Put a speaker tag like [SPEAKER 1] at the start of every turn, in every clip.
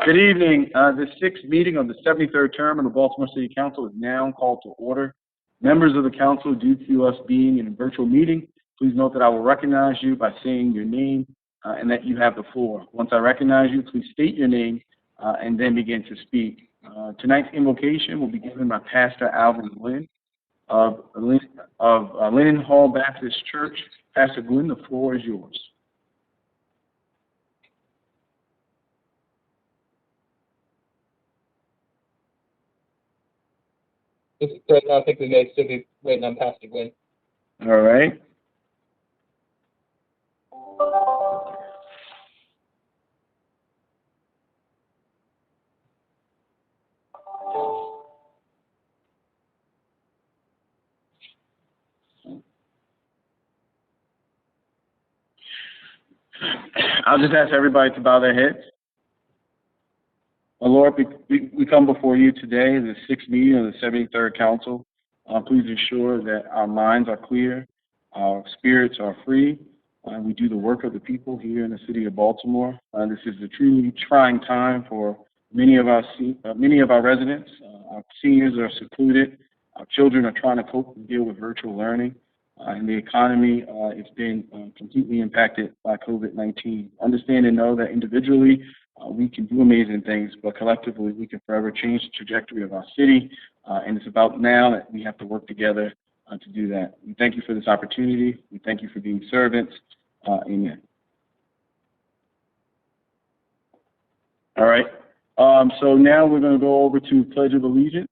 [SPEAKER 1] Good evening. The sixth meeting of the 73rd term of the Baltimore City Council is now called to order. Members of the council, due to us being in a virtual meeting, please note that I will recognize you by saying your name and that you have the floor. Once I recognize you, please state your name and then begin to speak. Tonight's invocation will be given by Pastor Alvin Glynn of Lennon Hall Baptist Church. Pastor Glynn, the floor is yours.
[SPEAKER 2] Right now, I think we may still be waiting on Pastor Glynn.
[SPEAKER 1] All right. I'll just ask everybody to bow their heads. Lord, we come before you today, the sixth meeting of the 73rd Council. Please ensure that our minds are clear, our spirits are free, and we do the work of the people here in the city of Baltimore. This is a truly trying time for many of our residents. Our seniors are secluded. Our children are trying to cope and deal with virtual learning. And the economy has been completely impacted by COVID-19. Understand and know that individually we can do amazing things, but collectively we can forever change the trajectory of our city. And it's about now that we have to work together to do that. We thank you for this opportunity. We thank you for being servants. Amen. All right. So now we're going to go over to Pledge of Allegiance.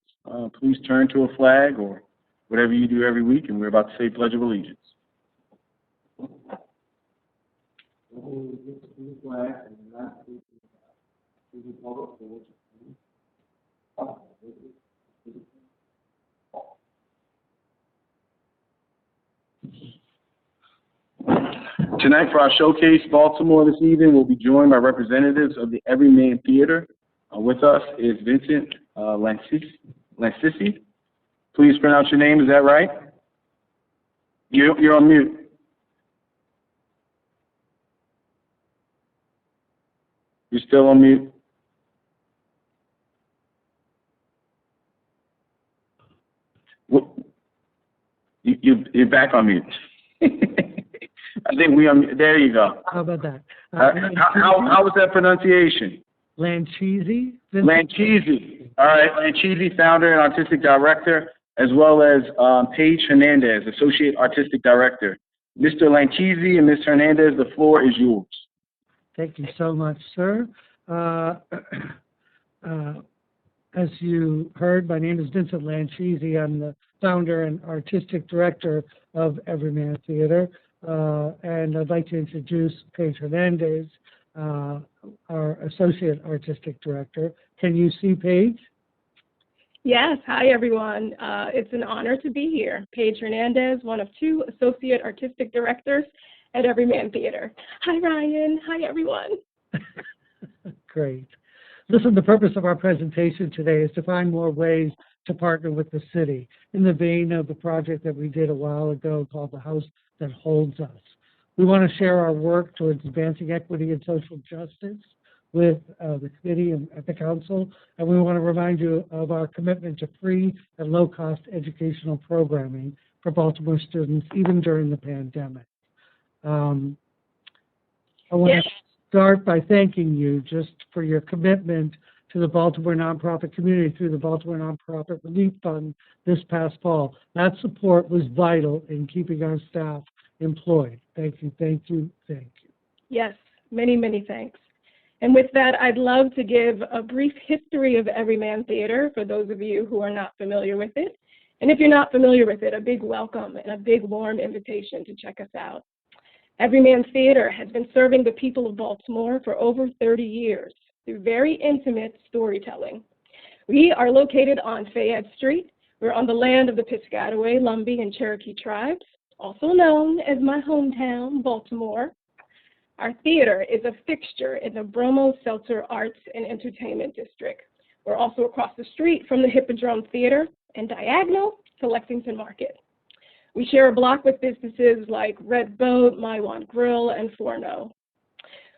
[SPEAKER 1] Please turn to a flag or whatever you do every week, and we're about to say Pledge of Allegiance. Tonight for our showcase, Baltimore this evening, we'll be joined by representatives of the Everyman Theater. With us is Vincent Lancisi. Please pronounce your name, is that right? You're on mute. You're still on mute. You're back on mute. I think there you go.
[SPEAKER 3] How about that?
[SPEAKER 1] How was that pronunciation?
[SPEAKER 3] Lancisi.
[SPEAKER 1] Lancisi. All right, Lancisi, founder and artistic director, as well as Paige Hernandez, associate artistic director. Mr. Lancisi and Ms. Hernandez, the floor is yours.
[SPEAKER 3] Thank you so much, sir. As you heard, my name is Vincent Lancisi. I'm the founder and artistic director of Everyman Theater. And I'd like to introduce Paige Hernandez, our associate artistic director. Can you see Paige?
[SPEAKER 4] Yes. Hi, everyone. It's an honor to be here. Paige Hernandez, one of two associate artistic directors at Everyman Theater. Hi, Ryan. Hi, everyone.
[SPEAKER 3] Great. Listen, the purpose of our presentation today is to find more ways to partner with the city in the vein of the project that we did a while ago called The House That Holds Us. We want to share our work towards advancing equity and social justice with the committee and at the council, and we want to remind you of our commitment to free and low-cost educational programming for Baltimore students, even during the pandemic. I want to start by thanking you just for your commitment to the Baltimore nonprofit community through the Baltimore Nonprofit Relief Fund this past fall. That support was vital in keeping our staff employed. Thank you, thank you, thank you.
[SPEAKER 4] Yes, many, many thanks. And with that, I'd love to give a brief history of Everyman Theater for those of you who are not familiar with it. And if you're not familiar with it, a big welcome and a big warm invitation to check us out. Everyman Theater has been serving the people of Baltimore for over 30 years through very intimate storytelling. We are located on Fayette Street. We're on the land of the Piscataway, Lumbee, and Cherokee tribes, also known as my hometown, Baltimore. Our theater is a fixture in the Bromo Seltzer Arts and Entertainment District. We're also across the street from the Hippodrome Theater and diagonal to Lexington Market. We share a block with businesses like Red Boat, Maiwan Grill, and Forno.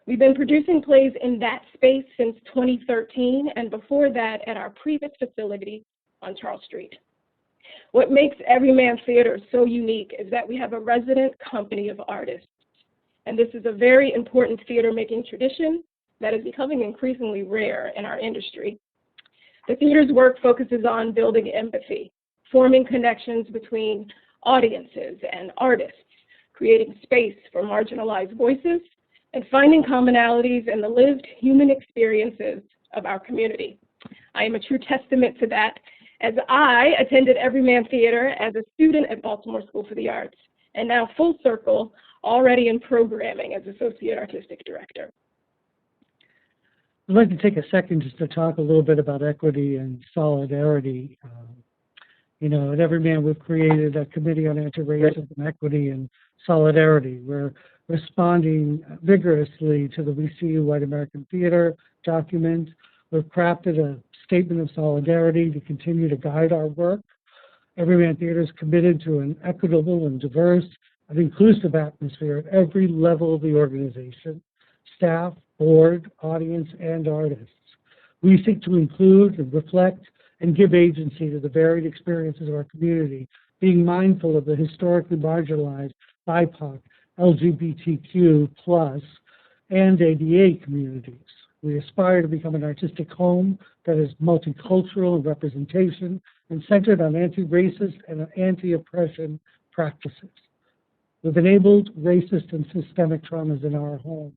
[SPEAKER 4] We've been producing plays in that space since 2013, and before that at our previous facility on Charles Street. What makes Everyman Theater so unique is that we have a resident company of artists, and this is a very important theater-making tradition that is becoming increasingly rare in our industry. The theater's work focuses on building empathy, forming connections between audiences and artists, creating space for marginalized voices, and finding commonalities in the lived human experiences of our community. I am a true testament to that, as I attended Everyman Theater as a student at Baltimore School for the Arts, and now full circle, already in programming as Associate Artistic Director.
[SPEAKER 3] I'd like to take a second just to talk a little bit about equity and solidarity. You know, at Everyman, we've created a committee on anti-racism, equity, and solidarity. We're responding vigorously to the We See You White American Theater document. We've crafted a statement of solidarity to continue to guide our work. Everyman Theater is committed to an equitable and diverse and inclusive atmosphere at every level of the organization, staff, board, audience, and artists. We seek to include and reflect and give agency to the varied experiences of our community, being mindful of the historically marginalized BIPOC, LGBTQ+, and ADA communities. We aspire to become an artistic home that is multicultural in representation and centered on anti-racist and anti-oppression practices. We've enabled racist and systemic traumas in our home.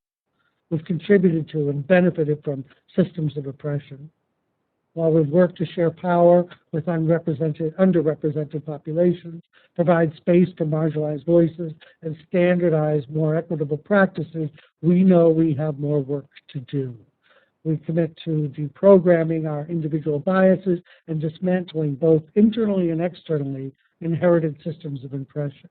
[SPEAKER 3] We've contributed to and benefited from systems of oppression. While we've worked to share power with underrepresented populations, provide space for marginalized voices, and standardize more equitable practices, we know we have more work to do. We commit to deprogramming our individual biases and dismantling both internally and externally inherited systems of oppression.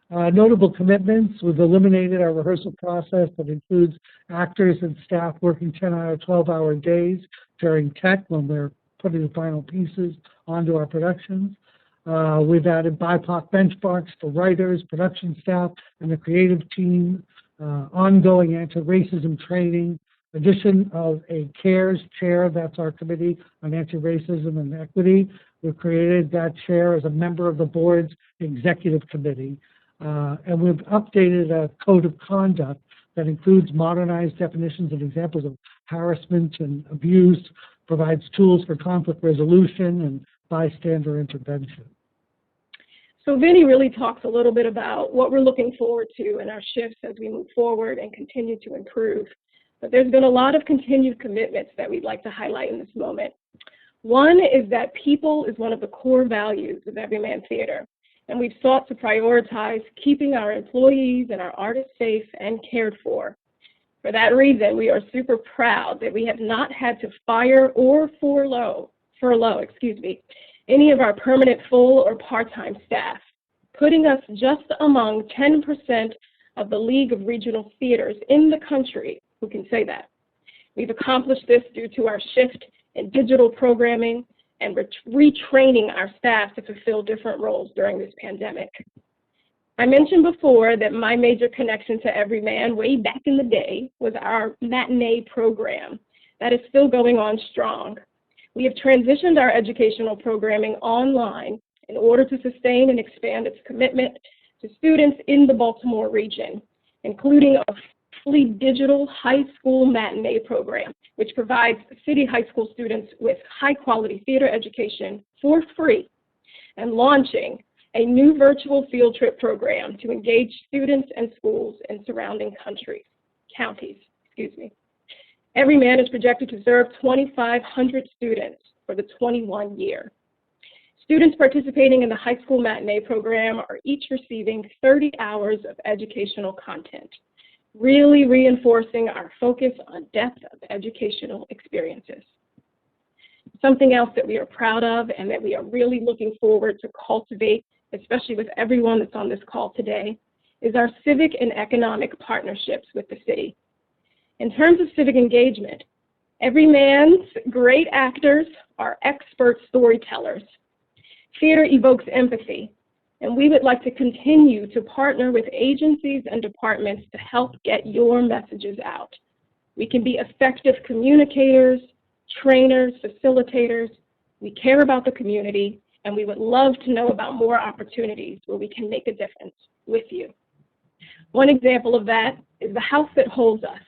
[SPEAKER 3] Notable commitments: we've eliminated our rehearsal process that includes actors and staff working 10-hour, 12-hour days during tech when we're putting the final pieces onto our productions. We've added BIPOC benchmarks for writers, production staff, and the creative team, ongoing anti-racism training, addition of a CARES chair, that's our Committee on Anti-Racism and Equity. We've created that chair as a member of the board's executive committee. And we've updated a code of conduct that includes modernized definitions and examples of harassment and abuse, provides tools for conflict resolution and bystander intervention.
[SPEAKER 4] So Vinny really talks a little bit about what we're looking forward to in our shifts as we move forward and continue to improve. But there's been a lot of continued commitments that we'd like to highlight in this moment. One is that people is one of the core values of Everyman Theater. And we've sought to prioritize keeping our employees and our artists safe and cared for. For that reason, we are super proud that we have not had to fire or furlough any of our permanent full or part-time staff, putting us just among 10% of the League of Regional Theaters in the country who can say that. We've accomplished this due to our shift in digital programming and retraining our staff to fulfill different roles during this pandemic. I mentioned before that my major connection to Everyman way back in the day was our matinee program. That is still going on strong. We have transitioned our educational programming online in order to sustain and expand its commitment to students in the Baltimore region, including a fully digital high school matinee program, which provides city high school students with high-quality theater education for free, and launching a new virtual field trip program to engage students and schools in surrounding counties. Everyman is projected to serve 2,500 students for the 21 year. Students participating in the high school matinee program are each receiving 30 hours of educational content, really reinforcing our focus on depth of educational experiences. Something else that we are proud of and that we are really looking forward to cultivate, especially with everyone that's on this call today, is our civic and economic partnerships with the city. In terms of civic engagement, Everyman's great actors are expert storytellers. Theater evokes empathy, And we would like to continue to partner with agencies and departments to help get your messages out. We can be effective communicators, trainers, facilitators. We care about the community, and we would love to know about more opportunities where we can make a difference with you. One example of that is the House That Holds Us.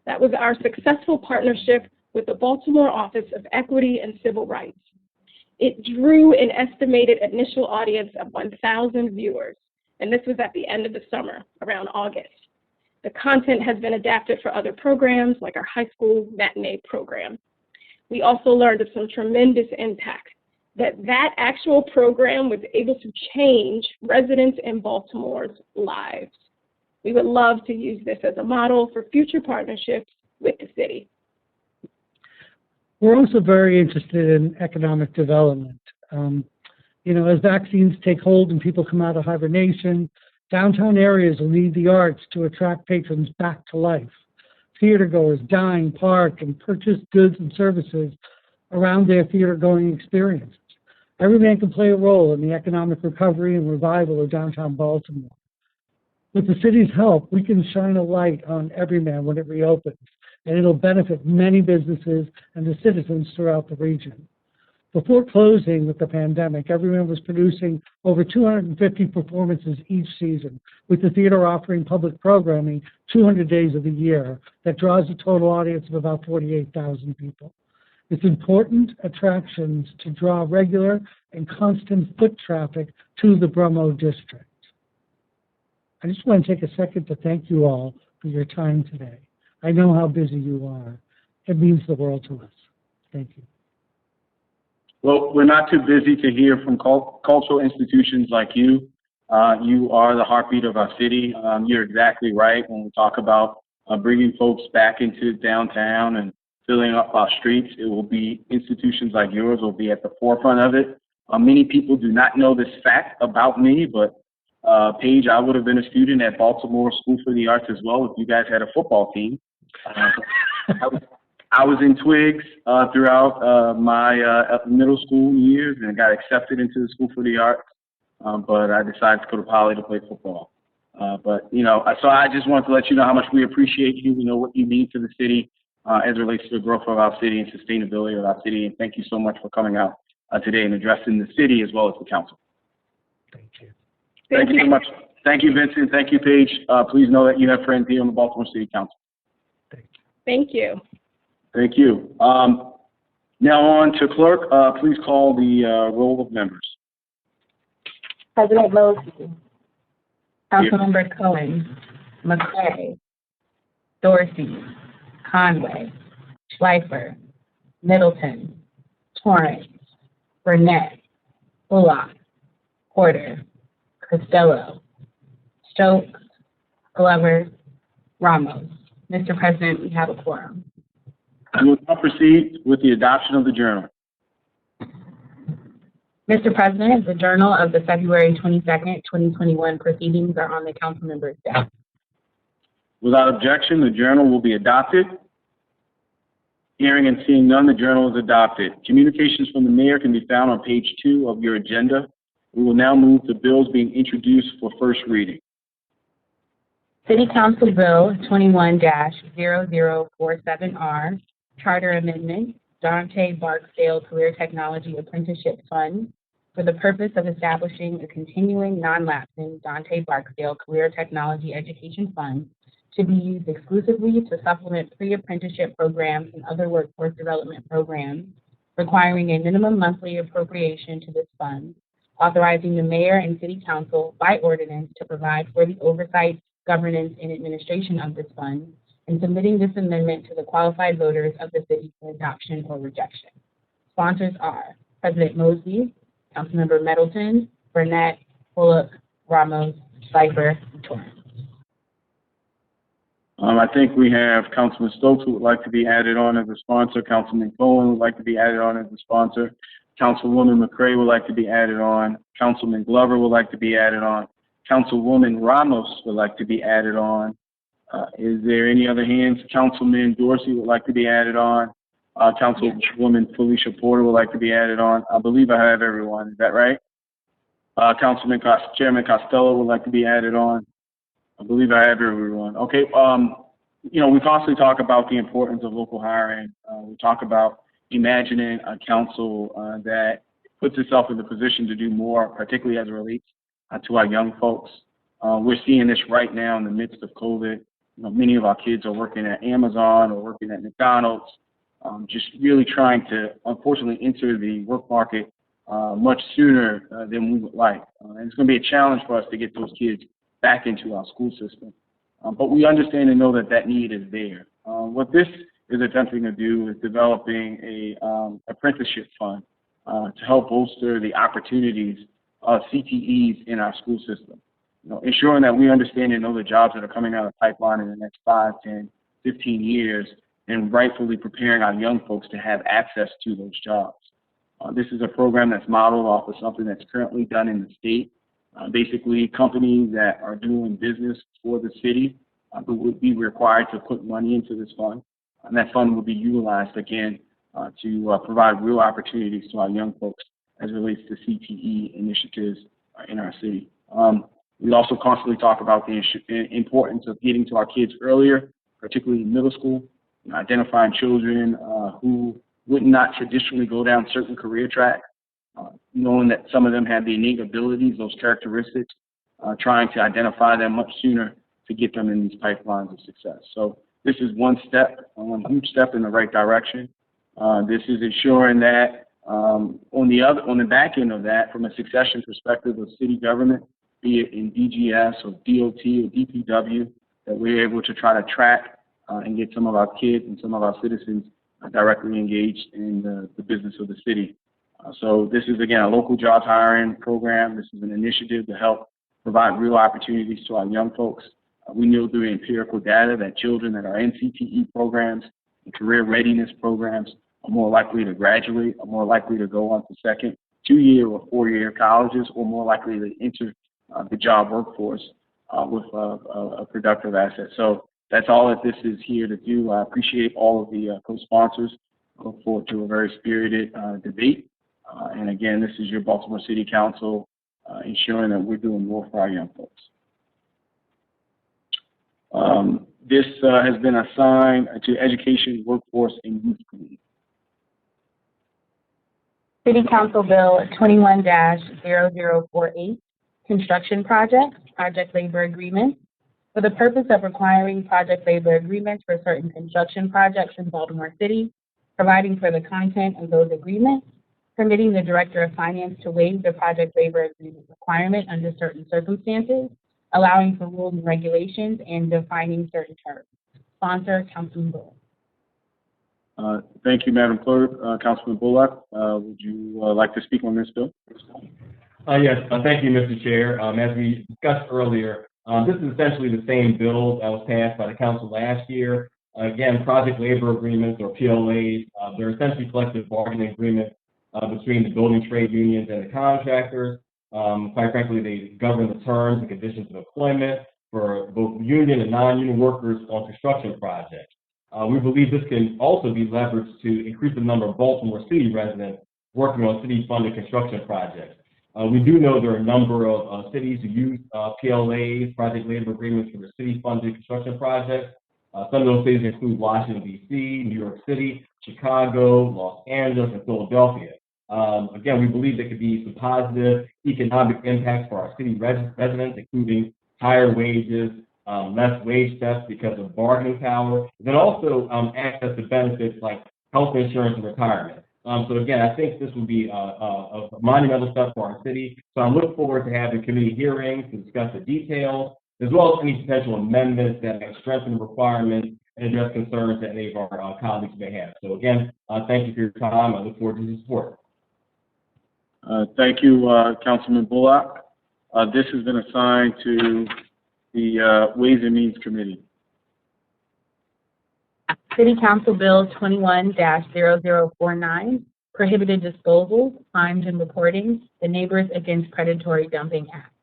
[SPEAKER 4] That was our successful partnership with the Baltimore Office of Equity and Civil Rights. It drew an estimated initial audience of 1,000 viewers, and this was at the end of the summer, around August. The content has been adapted for other programs, like our high school matinee program. We also learned of some tremendous impact, that actual program was able to change residents in Baltimore's lives. We would love to use this as a model for future partnerships with the city.
[SPEAKER 3] We're also very interested in economic development. As vaccines take hold and people come out of hibernation, downtown areas will need the arts to attract patrons back to life. Theatergoers dine, park, and purchase goods and services around their theater-going experiences. Everyman can play a role in the economic recovery and revival of downtown Baltimore. With the city's help, we can shine a light on Everyman when it reopens, and it'll benefit many businesses and the citizens throughout the region. Before closing with the pandemic, Everyman was producing over 250 performances each season, with the theater offering public programming 200 days of the year that draws a total audience of about 48,000 people. It's important attractions to draw regular and constant foot traffic to the Bromo district. I just want to take a second to thank you all for your time today. I know how busy you are. It means the world to us. Thank you.
[SPEAKER 1] Well, we're not too busy to hear from cultural institutions like you. You are the heartbeat of our city. You're exactly right when we talk about bringing folks back into downtown and filling up our streets. It will be institutions like yours will be at the forefront of it. Many people do not know this fact about me, but Paige, I would have been a student at Baltimore School for the Arts as well if you guys had a football team. I was in Twigs throughout my middle school years and got accepted into the School for the Arts, but I decided to go to Poly to play football. So I just wanted to let you know how much we appreciate you. We know what you mean to the city as it relates to the growth of our city and sustainability of our city. And thank you so much for coming out today and addressing the city as well as the council.
[SPEAKER 3] Thank you.
[SPEAKER 1] Thank you so much. Thank you, Vincent. Thank you, Paige. Please know that you have friends here on the Baltimore City Council.
[SPEAKER 4] Thank you.
[SPEAKER 1] Thank you. Now on to clerk. Please call the roll of members.
[SPEAKER 5] President Mosby, Councilmember Cohen, McCray, Dorsey, Conway, Schleifer, Middleton, Torrance, Burnett, Bullock, Porter, Costello, Stokes, Glover, Ramos. Mr. President, we have a quorum.
[SPEAKER 1] We will now proceed with the adoption of the journal.
[SPEAKER 5] Mr. President, the journal of the February 22nd, 2021 proceedings are on the council member's desk.
[SPEAKER 1] Without objection, the journal will be adopted. Hearing and seeing none, the journal is adopted. Communications from the mayor can be found on page 2 of your agenda. We will now move to bills being introduced for first reading.
[SPEAKER 5] City Council Bill 21-0047R, Charter Amendment, Dante Barksdale Career Technology Apprenticeship Fund, for the purpose of establishing a continuing non-lapsing Dante Barksdale Career Technology Education Fund to be used exclusively to supplement pre-apprenticeship programs and other workforce development programs, requiring a minimum monthly appropriation to this fund, authorizing the mayor and city council by ordinance to provide for the oversight, governance, and administration of this fund, and submitting this amendment to the qualified voters of the city for adoption or rejection. Sponsors are President Mosby, Councilmember Middleton, Burnett, Bullock, Ramos, Schleifer, and Torrance.
[SPEAKER 1] I think we have Councilman Stokes who would like to be added on as a sponsor. Councilman Cohen would like to be added on as a sponsor. Councilwoman McCray would like to be added on. Councilman Glover would like to be added on. Councilwoman Ramos would like to be added on. Is there any other hands? Councilman Dorsey would like to be added on. Councilwoman Felicia Porter would like to be added on. I believe I have everyone. Is that right? Chairman Costello would like to be added on. I believe I have everyone. Okay. We constantly talk about the importance of local hiring. We talk about imagining a council that puts itself in the position to do more, particularly as it relates to our young folks. We're seeing this right now in the midst of COVID. Many of our kids are working at Amazon or working at McDonald's, just really trying to, unfortunately, enter the work market much sooner than we would like. And it's going to be a challenge for us to get those kids back into our school system. But we understand and know that that need is there. What this is attempting to do is developing a apprenticeship fund to help bolster the opportunities of CTEs in our school system. Ensuring that we understand and know the jobs that are coming out of the pipeline in the next 5, 10, 15 years, and rightfully preparing our young folks to have access to those jobs. This is a program that's modeled off of something that's currently done in the state. Basically, companies that are doing business for the city would be required to put money into this fund, and that fund will be utilized again to provide real opportunities to our young folks as it relates to CTE initiatives in our city. We also constantly talk about the importance of getting to our kids earlier, particularly in middle school, identifying children who would not traditionally go down certain career tracks, knowing that some of them have the innate abilities, those characteristics, trying to identify them much sooner to get them in these pipelines of success. So this is one huge step in the right direction. This is ensuring that on the back end of that, from a succession perspective of city government, be it in DGS or DOT or DPW, that we're able to try to track and get some of our kids and some of our citizens directly engaged in the business of the city. So this is, again, a local jobs hiring program. This is an initiative to help provide real opportunities to our young folks. We know through empirical data that children that are in CTE programs and career readiness programs are more likely to graduate, are more likely to go on to second, 2-year or 4-year colleges, or more likely to enter the job workforce with a productive asset. So that's all that this is here to do. I appreciate all of the co-sponsors. I look forward to a very spirited debate. And again, this is your Baltimore City Council ensuring that we're doing more for our young folks. This has been assigned to Education, Workforce, and Youth Committee.
[SPEAKER 5] City Council Bill 21-0048, Construction Projects, Project Labor Agreements. For the purpose of requiring project labor agreements for certain construction projects in Baltimore City, providing for the content of those agreements, permitting the Director of Finance to waive the project labor agreement requirement under certain circumstances, allowing for rules and regulations, and defining certain terms. Sponsor, Councilman Bullock.
[SPEAKER 1] Thank you, Madam Clerk. Councilman Bullock, would you like to speak on this bill?
[SPEAKER 6] Yes, thank you, Mr. Chair. As we discussed earlier, this is essentially the same bill that was passed by the council last year. Again, project labor agreements, or PLAs, they're essentially collective bargaining agreements between the building trade unions and the contractors. Quite frankly, they govern the terms and conditions of employment for both union and non-union workers on construction projects. We believe this can also be leveraged to increase the number of Baltimore City residents working on city-funded construction projects. We do know there are a number of cities who use PLAs, project labor agreements, for the city-funded construction projects. Some of those cities include Washington, D.C., New York City, Chicago, Los Angeles, and Philadelphia. Again, we believe there could be some positive economic impacts for our city residents, including higher wages, less wage theft because of bargaining power, then also access to benefits like health insurance and retirement. So again, I think this will be a monumental step for our city. So I look forward to having committee hearings to discuss the details, as well as any potential amendments that may strengthen the requirements and address concerns that any of our colleagues may have. So again, thank you for your time. I look forward to your support.
[SPEAKER 1] Thank you, Councilman Bullock. This has been assigned to the Ways and Means Committee.
[SPEAKER 5] City Council Bill 21-0049, Prohibited Disposals, Fines and Reporting, the Neighbors Against Predatory Dumping Act.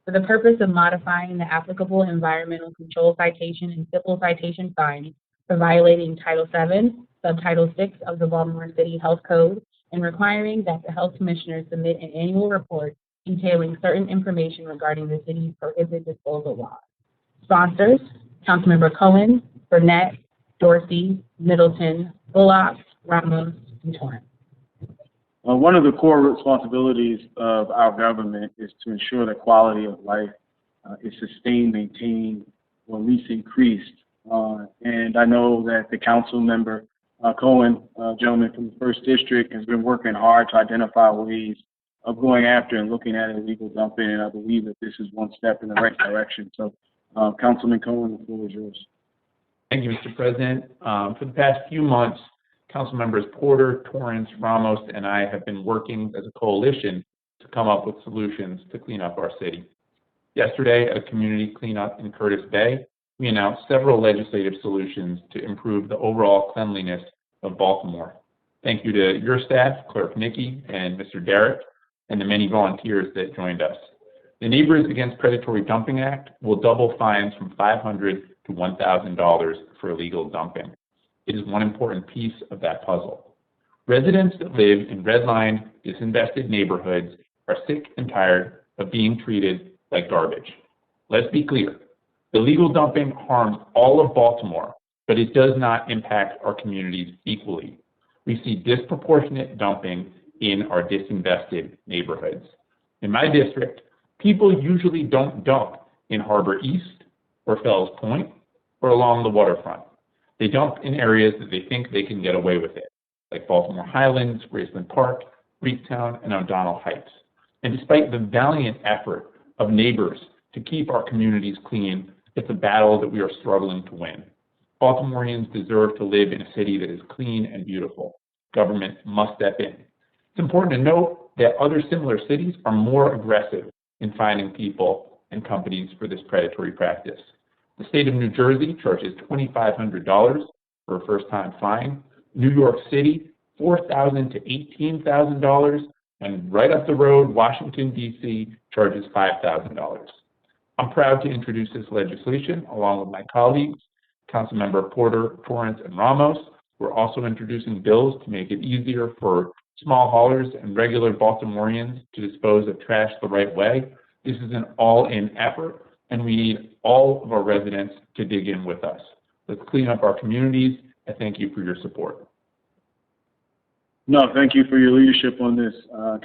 [SPEAKER 5] For the purpose of modifying the applicable environmental control citation and civil citation fines for violating Title VII, Subtitle 6 of the Baltimore City Health Code, and requiring that the Health Commissioner submit an annual report detailing certain information regarding the city's prohibited disposal laws. Sponsors, Councilmember Cohen, Burnett, Dorsey, Middleton, Bullock, Ramos, and Torrance.
[SPEAKER 1] One of the core responsibilities of our government is to ensure that quality of life is sustained, maintained, or at least increased. And I know that the council member, Cohen, gentleman from the 1st District, has been working hard to identify ways of going after and looking at illegal dumping, and I believe that this is one step in the right direction. So, Councilman Cohen, the floor is yours.
[SPEAKER 7] Thank you, Mr. President. For the past few months, Council members Porter, Torrance, Ramos, and I have been working as a coalition to come up with solutions to clean up our city. Yesterday, at a community cleanup in Curtis Bay, we announced several legislative solutions to improve the overall cleanliness of Baltimore. Thank you to your staff, Clerk Nikki and Mr. Derrick, and the many volunteers that joined us. The Neighbors Against Predatory Dumping Act will double fines from $500 to $1,000 for illegal dumping. It is one important piece of that puzzle. Residents that live in redlined, disinvested neighborhoods are sick and tired of being treated like garbage. Let's be clear. Illegal dumping harms all of Baltimore, but it does not impact our communities equally. We see disproportionate dumping in our disinvested neighborhoods. In my district, people usually don't dump in Harbor East or Fells Point or along the waterfront. They dump in areas that they think they can get away with it, like Baltimore Highlands, Graceland Park, Greektown, and O'Donnell Heights. And despite the valiant effort of neighbors to keep our communities clean, it's a battle that we are struggling to win. Baltimoreans deserve to live in a city that is clean and beautiful. Government must step in. It's important to note that other similar cities are more aggressive in fining people and companies for this predatory practice. The state of New Jersey charges $2,500 for a first-time fine. New York City, $4,000 to $18,000. And right up the road, Washington, D.C. charges $5,000. I'm proud to introduce this legislation along with my colleagues, Councilmember Porter, Torrance, and Ramos. We're also introducing bills to make it easier for small haulers and regular Baltimoreans to dispose of trash the right way. This is an all-in effort, and we need all of our residents to dig in with us. Let's clean up our communities, and thank you for your support.
[SPEAKER 1] No, thank you for your leadership on this,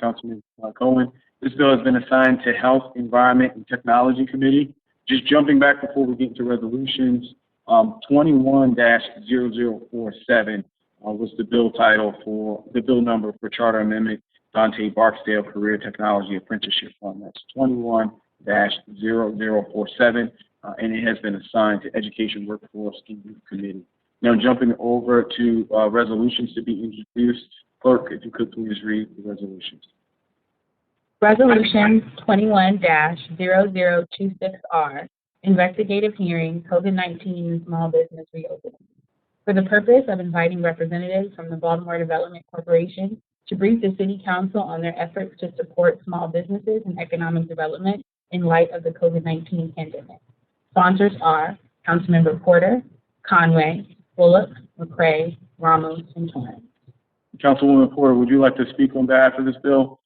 [SPEAKER 1] Councilman Cohen. This bill has been assigned to Health, Environment, and Technology Committee. Just jumping back before we get into resolutions, 21-0047 was the bill title for the bill number for Charter Amendment Dante Barksdale Career Technology Apprenticeship Fund. That's 21-0047, and it has been assigned to Education, Workforce, and Youth Committee. Now jumping over to resolutions to be introduced. Clerk, if you could please read the resolutions.
[SPEAKER 5] Resolution 21-0026R, investigative hearing, COVID-19 small business reopening. For the purpose of inviting representatives from the Baltimore Development Corporation to brief the City Council on their efforts to support small businesses and economic development in light of the COVID-19 pandemic. Sponsors are Councilmember Porter, Conway, Bullock, McCray, Ramos, and Torrance.
[SPEAKER 1] Councilwoman Porter, would you like to speak on behalf of this bill?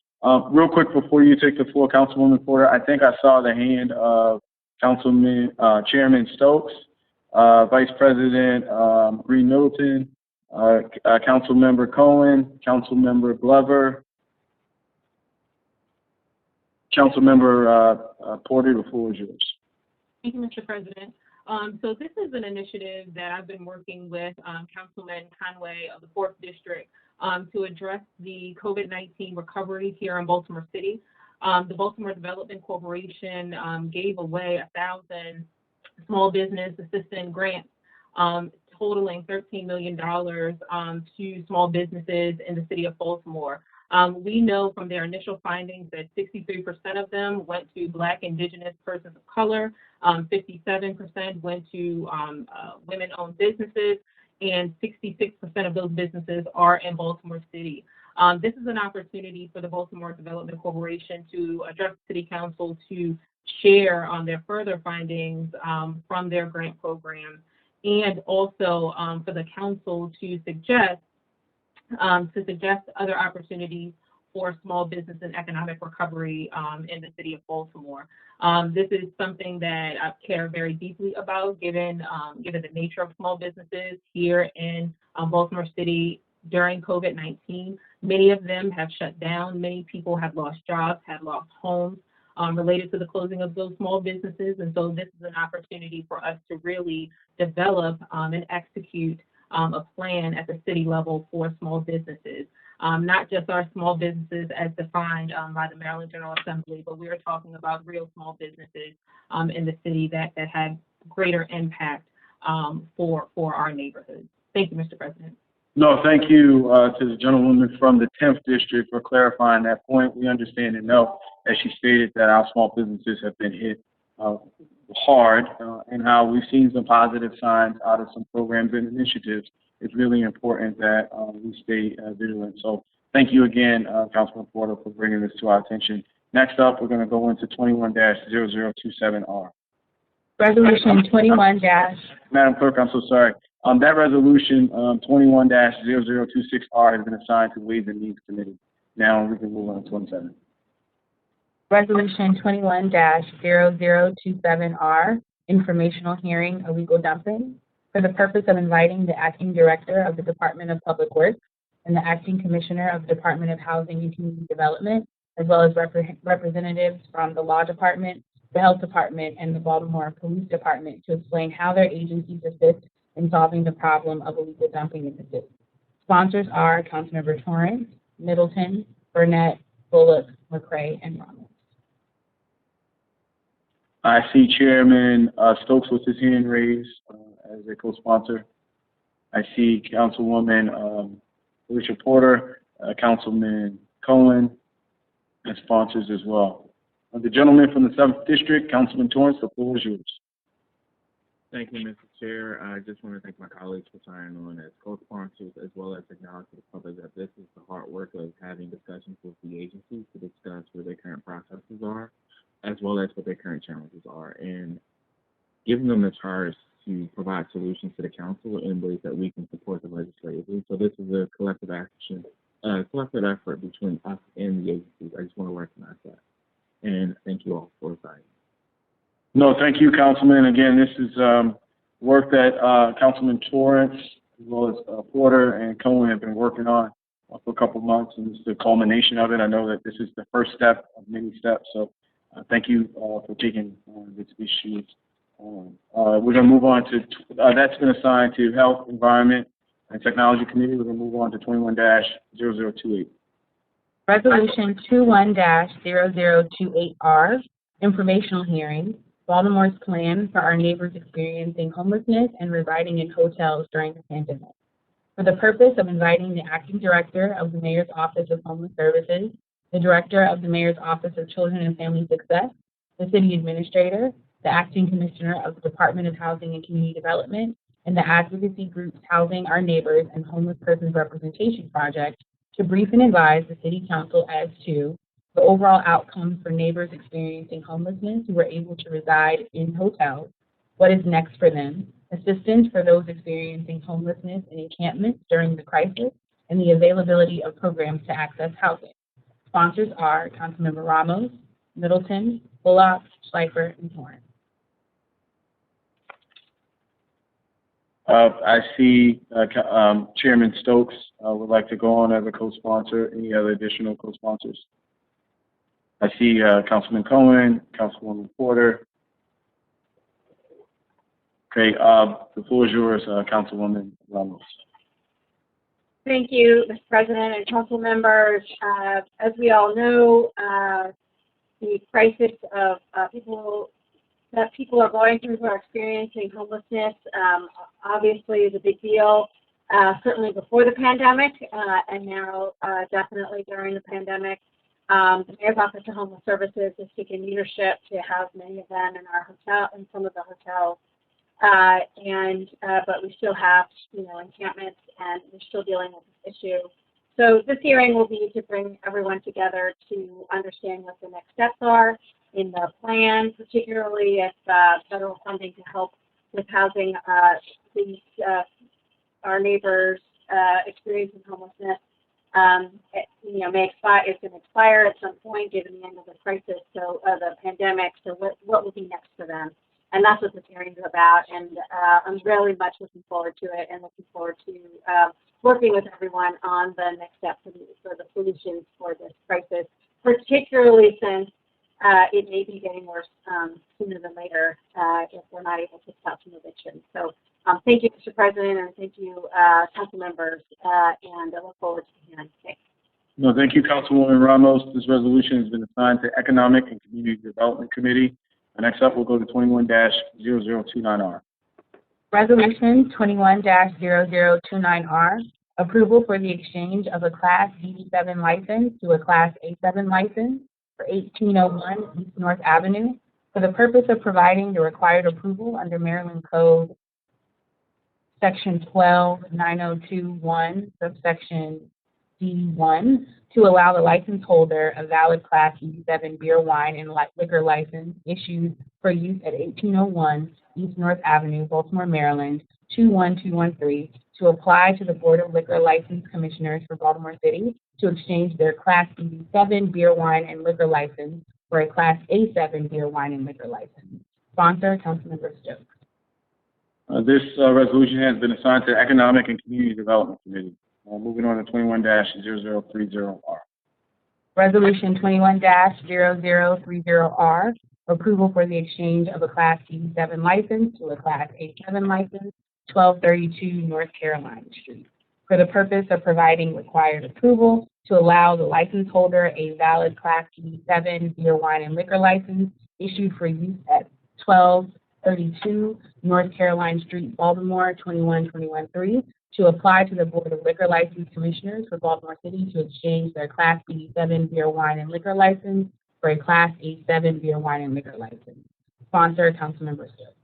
[SPEAKER 1] Real quick before you take the floor, Councilwoman Porter, I think I saw the hand of Chairman Stokes, Vice President Green Middleton, Councilmember Cohen, Councilmember Glover, Councilmember Porter, the floor is yours.
[SPEAKER 8] Thank you, Mr. President. So this is an initiative that I've been working with Councilman Conway of the 4th District to address the COVID-19 recovery here in Baltimore City. The Baltimore Development Corporation gave away 1,000 small business assistance grants totaling $13 million to small businesses in the city of Baltimore. We know from their initial findings that 63% of them went to Black, Indigenous persons of color, 57% went to women-owned businesses, and 66% of those businesses are in Baltimore City. This is an opportunity for the Baltimore Development Corporation to address the City Council to share on their further findings from their grant program, and also for the Council to suggest other opportunities for small business and economic recovery in the city of Baltimore. This is something that I care very deeply about, given the nature of small businesses here in Baltimore City during COVID-19. Many of them have shut down. Many people have lost jobs, have lost homes related to the closing of those small businesses. And so this is an opportunity for us to really develop and execute a plan at the city level for small businesses. Not just our small businesses as defined by the Maryland General Assembly, but we are talking about real small businesses in the city that had greater impact for our neighborhoods. Thank you, Mr. President.
[SPEAKER 1] No, thank you to the gentlewoman from the 10th District for clarifying that point. We understand and know, as she stated, that our small businesses have been hit hard and how we've seen some positive signs out of some programs and initiatives. It's really important that we stay vigilant. So thank you again, Councilman Porter, for bringing this to our attention. Next up, we're going to go into 21-0027R.
[SPEAKER 5] Resolution 21
[SPEAKER 1] Madam Clerk, I'm so sorry. That resolution, 21-0026R, has been assigned to Ways and Means Committee. Now we can move on to 27.
[SPEAKER 5] Resolution 21-0027R, informational hearing, illegal dumping, for the purpose of inviting the acting director of the Department of Public Works and the acting commissioner of the Department of Housing and Community Development, as well as representatives from the Law Department, the Health Department, and the Baltimore Police Department to explain how their agencies assist in solving the problem of illegal dumping in the city. Sponsors are Councilmember Torrance, Middleton, Burnett, Bullock, McCray, and Ramos.
[SPEAKER 1] I see Chairman Stokes with his hand raised as a co-sponsor. I see Councilwoman Alicia Porter, Councilman Cohen as sponsors as well. The gentleman from the 7th District, Councilman Torrance, the floor is yours.
[SPEAKER 9] Thank you, Mr. Chair. I just want to thank my colleagues for signing on as co-sponsors, as well as acknowledge to the public that this is the hard work of having discussions with the agencies to discuss where their current processes are, as well as what their current challenges are, and giving them the charge to provide solutions to the council in ways that we can support them legislatively. So this is a collective action, collective effort between us and the agencies. I just want to recognize that. And thank you all for signing.
[SPEAKER 1] No, thank you, Councilman. Again, this is work that Councilman Torrance, as well as Porter and Cohen have been working on for a couple of months, and this is the culmination of it. I know that this is the first step of many steps, so thank you for taking this issue on. We're going to move on to, that's been assigned to Health, Environment, and Technology Committee. We're going to move on to 21-0028.
[SPEAKER 5] Resolution 21-0028R, informational hearing, Baltimore's plan for our neighbors experiencing homelessness and residing in hotels during the pandemic. For the purpose of inviting the acting director of the Mayor's Office of Homeless Services, the director of the Mayor's Office of Children and Family Success, the city administrator, the acting commissioner of the Department of Housing and Community Development, and the advocacy groups Housing Our Neighbors and Homeless Persons Representation Project to brief and advise the city council as to the overall outcomes for neighbors experiencing homelessness who are able to reside in hotels, what is next for them, assistance for those experiencing homelessness in encampments during the crisis, and the availability of programs to access housing. Sponsors are Councilmember Ramos, Middleton, Bullock, Schleifer, and Torrance.
[SPEAKER 1] I see Chairman Stokes would like to go on as a co-sponsor. Any other additional co-sponsors? I see Councilman Cohen, Councilwoman Porter. Okay, the floor is yours, Councilwoman Ramos.
[SPEAKER 10] Thank you, Mr. President and council members. As we all know, the crisis of people are going through who are experiencing homelessness obviously is a big deal, certainly before the pandemic and now definitely during the pandemic. The Mayor's Office of Homeless Services has taken leadership to house many of them in our hotel, in some of the hotels. But we still have, encampments, and we're still dealing with this issue. So this hearing will be to bring everyone together to understand what the next steps are in the plan, particularly if federal funding to help with housing our neighbors experiencing homelessness may expire. It's going to expire at some point, given the end of the crisis, the pandemic. So what will be next for them? And that's what this hearing is about. And I'm really much looking forward to it, and looking forward to working with everyone on the next step for the solutions for this crisis, particularly since it may be getting worse sooner than later if we're not able to stop some evictions. So thank you, Mr. President, and thank you, council members, and I look forward to the hearing. Thanks.
[SPEAKER 1] No, thank you, Councilwoman Ramos. This resolution has been assigned to Economic and Community Development Committee. Next up, we'll go to 21-0029R.
[SPEAKER 5] Resolution 21-0029R, approval for the exchange of a Class D7 license to a Class A7 license for 1801 East North Avenue for the purpose of providing the required approval under Maryland Code Section 12-9021, subsection D1, to allow the license holder a valid Class E7 beer, wine, and liquor license issued for use at 1801 East North Avenue, Baltimore, Maryland, 21213, to apply to the Board of Liquor License Commissioners for Baltimore City to exchange their Class E7 beer, wine, and liquor license for a Class A7 beer, wine, and liquor license. Sponsor, Councilmember Stokes.
[SPEAKER 1] This resolution has been assigned to Economic and Community Development Committee. Moving on to 21-0030R.
[SPEAKER 5] Resolution 21-0030R, approval for the exchange of a Class D7 license to a Class A7 license, 1232 North Carolina Street, for the purpose of providing required approval to allow the license holder a valid Class D7 beer, wine, and liquor license issued for use at 1232 North Carolina Street, Baltimore, 21213, to apply to the Board of Liquor License Commissioners for Baltimore City to exchange their Class B7 beer, wine, and liquor license for a Class A7 beer, wine, and liquor license. Sponsor, Councilmember Stokes.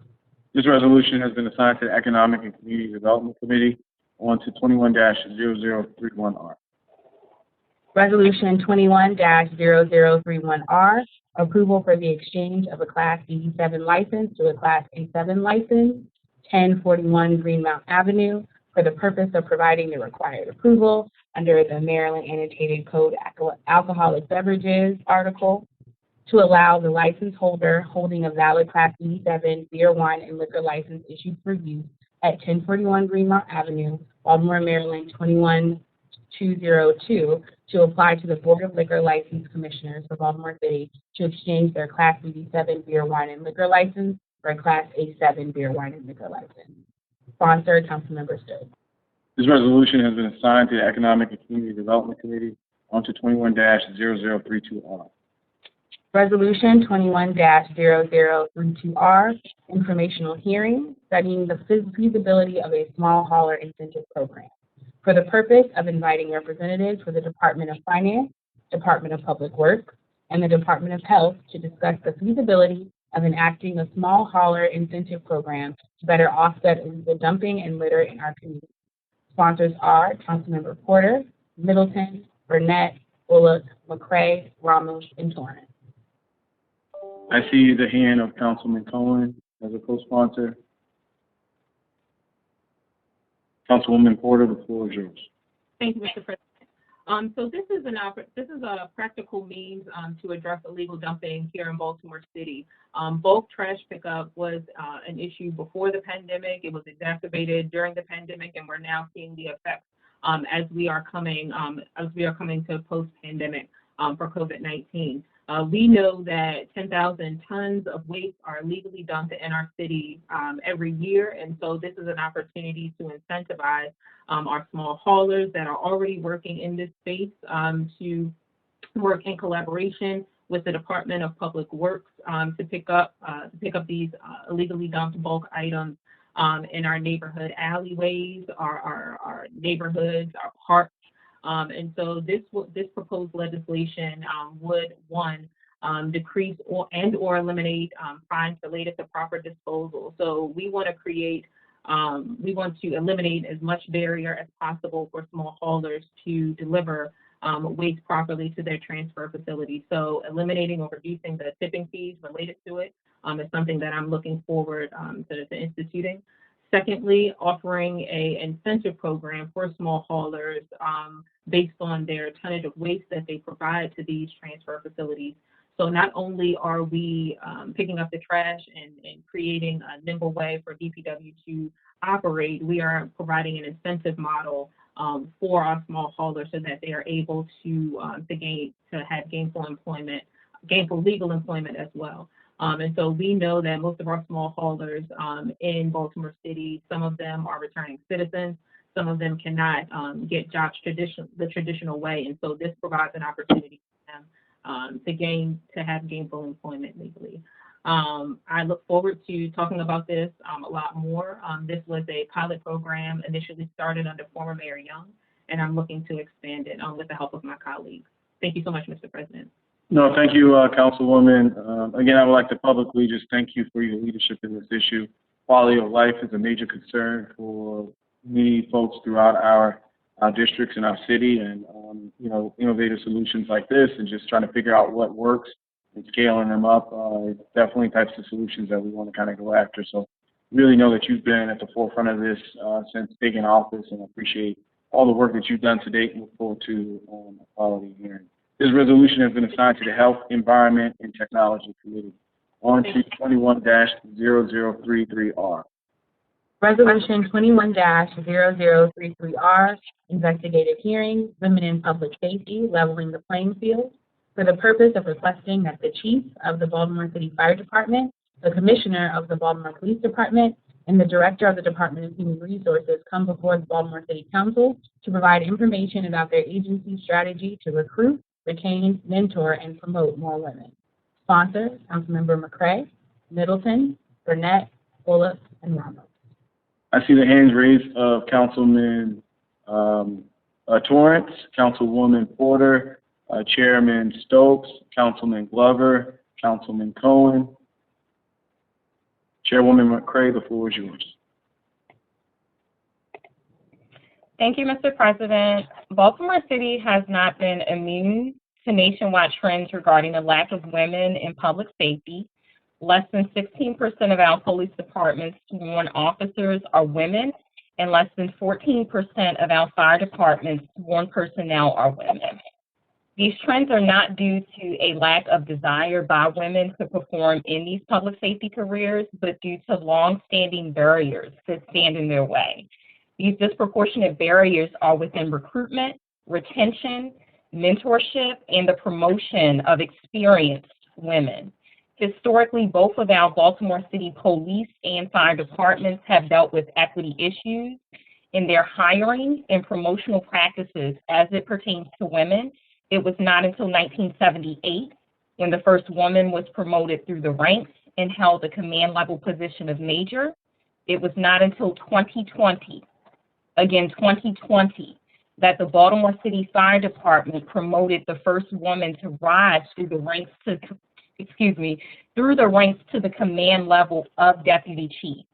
[SPEAKER 1] This resolution has been assigned to Economic and Community Development Committee. On to 21-0031R.
[SPEAKER 5] Resolution 21-0031R, approval for the exchange of a Class D7 license to a Class A7 license, 1041 Greenmount Avenue, for the purpose of providing the required approval under the Maryland Annotated Code Alcoholic Beverages article to allow the license holder holding a valid Class E7 beer, wine, and liquor license issued for use at 1041 Greenmount Avenue, Baltimore, Maryland, 21202, to apply to the Board of Liquor License Commissioners for Baltimore City to exchange their Class B7 beer, wine, and liquor license for a Class A7 beer, wine, and liquor license. Sponsor, Councilmember Stokes.
[SPEAKER 1] This resolution has been assigned to the Economic and Community Development Committee. On to 21-0032R.
[SPEAKER 5] Resolution 21-0032R, informational hearing, studying the feasibility of a small hauler incentive program for the purpose of inviting representatives for the Department of Finance, Department of Public Works, and the Department of Health to discuss the feasibility of enacting a small hauler incentive program to better offset illegal dumping and litter in our community. Sponsors are Councilmember Porter, Middleton, Burnett, Bullock, McCray, Ramos, and Torrance.
[SPEAKER 1] I see the hand of Councilman Cohen as a co-sponsor. Councilwoman Porter, the floor is yours.
[SPEAKER 8] Thank you, Mr. President. So this is a practical means to address illegal dumping here in Baltimore City. Bulk trash pickup was an issue before the pandemic. It was exacerbated during the pandemic, and we're now seeing the effects as we are coming to post-pandemic for COVID-19. We know that 10,000 tons of waste are illegally dumped in our city every year, and so this is an opportunity to incentivize our small haulers that are already working in this space to work in collaboration with the Department of Public Works to pick up these illegally dumped bulk items in our neighborhood alleyways, our neighborhoods, our parks. And so this proposed legislation would, one, decrease or eliminate fines related to proper disposal. So we want to eliminate as much barrier as possible for small haulers to deliver waste properly to their transfer facilities. So eliminating or reducing the tipping fees related to it is something that I'm looking forward to instituting. Secondly, offering an incentive program for small haulers based on their tonnage of waste that they provide to these transfer facilities. So not only are we picking up the trash and creating a nimble way for DPW to operate, we are providing an incentive model for our small haulers so that they are able to have gainful legal employment as well. And so we know that most of our small haulers in Baltimore City, some of them are returning citizens, some of them cannot get jobs the traditional way, and so this provides an opportunity for them to have gainful employment legally. I look forward to talking about this a lot more. This was a pilot program initially started under former Mayor Young, and I'm looking to expand it with the help of my colleagues. Thank you so much, Mr. President.
[SPEAKER 1] No, thank you, Councilwoman. Again, I would like to publicly just thank you for your leadership in this issue. Quality of life is a major concern for many folks throughout our districts in our city, and innovative solutions like this and just trying to figure out what works and scaling them up is definitely types of solutions that we want to kind of go after. So really know that you've been at the forefront of this since taking office, and appreciate all the work that you've done to date and look forward to a quality hearing. This resolution has been assigned to the Health, Environment, and Technology Committee. On to 21-0033R.
[SPEAKER 5] Resolution 21-0033R, investigative hearing, women in public safety, leveling the playing field, for the purpose of requesting that the Chief of the Baltimore City Fire Department, the Commissioner of the Baltimore Police Department, and the Director of the Department of Human Resources come before the Baltimore City Council to provide information about their agency's strategy to recruit, retain, mentor, and promote more women. Sponsors, Councilmember McCray, Middleton, Burnett, Bullock, and Ramos.
[SPEAKER 1] I see the hands raised of Councilman Torrance, Councilwoman Porter, Chairman Stokes, Councilman Glover, Councilman Cohen. Chairwoman McCray, the floor is yours.
[SPEAKER 11] Thank you, Mr. President. Baltimore City has not been immune to nationwide trends regarding the lack of women in public safety. Less than 16% of our police department's sworn officers are women, and less than 14% of our fire department's sworn personnel are women. These trends are not due to a lack of desire by women to perform in these public safety careers, but due to long-standing barriers that stand in their way. These disproportionate barriers are within recruitment, retention, mentorship, and the promotion of experienced women. Historically, both of our Baltimore City police and fire departments have dealt with equity issues in their hiring and promotional practices as it pertains to women. It was not until 1978 when the first woman was promoted through the ranks and held a command level position of major. It was not until 2020, that the Baltimore City Fire Department promoted the first woman to rise through the ranks to the command level of deputy chief.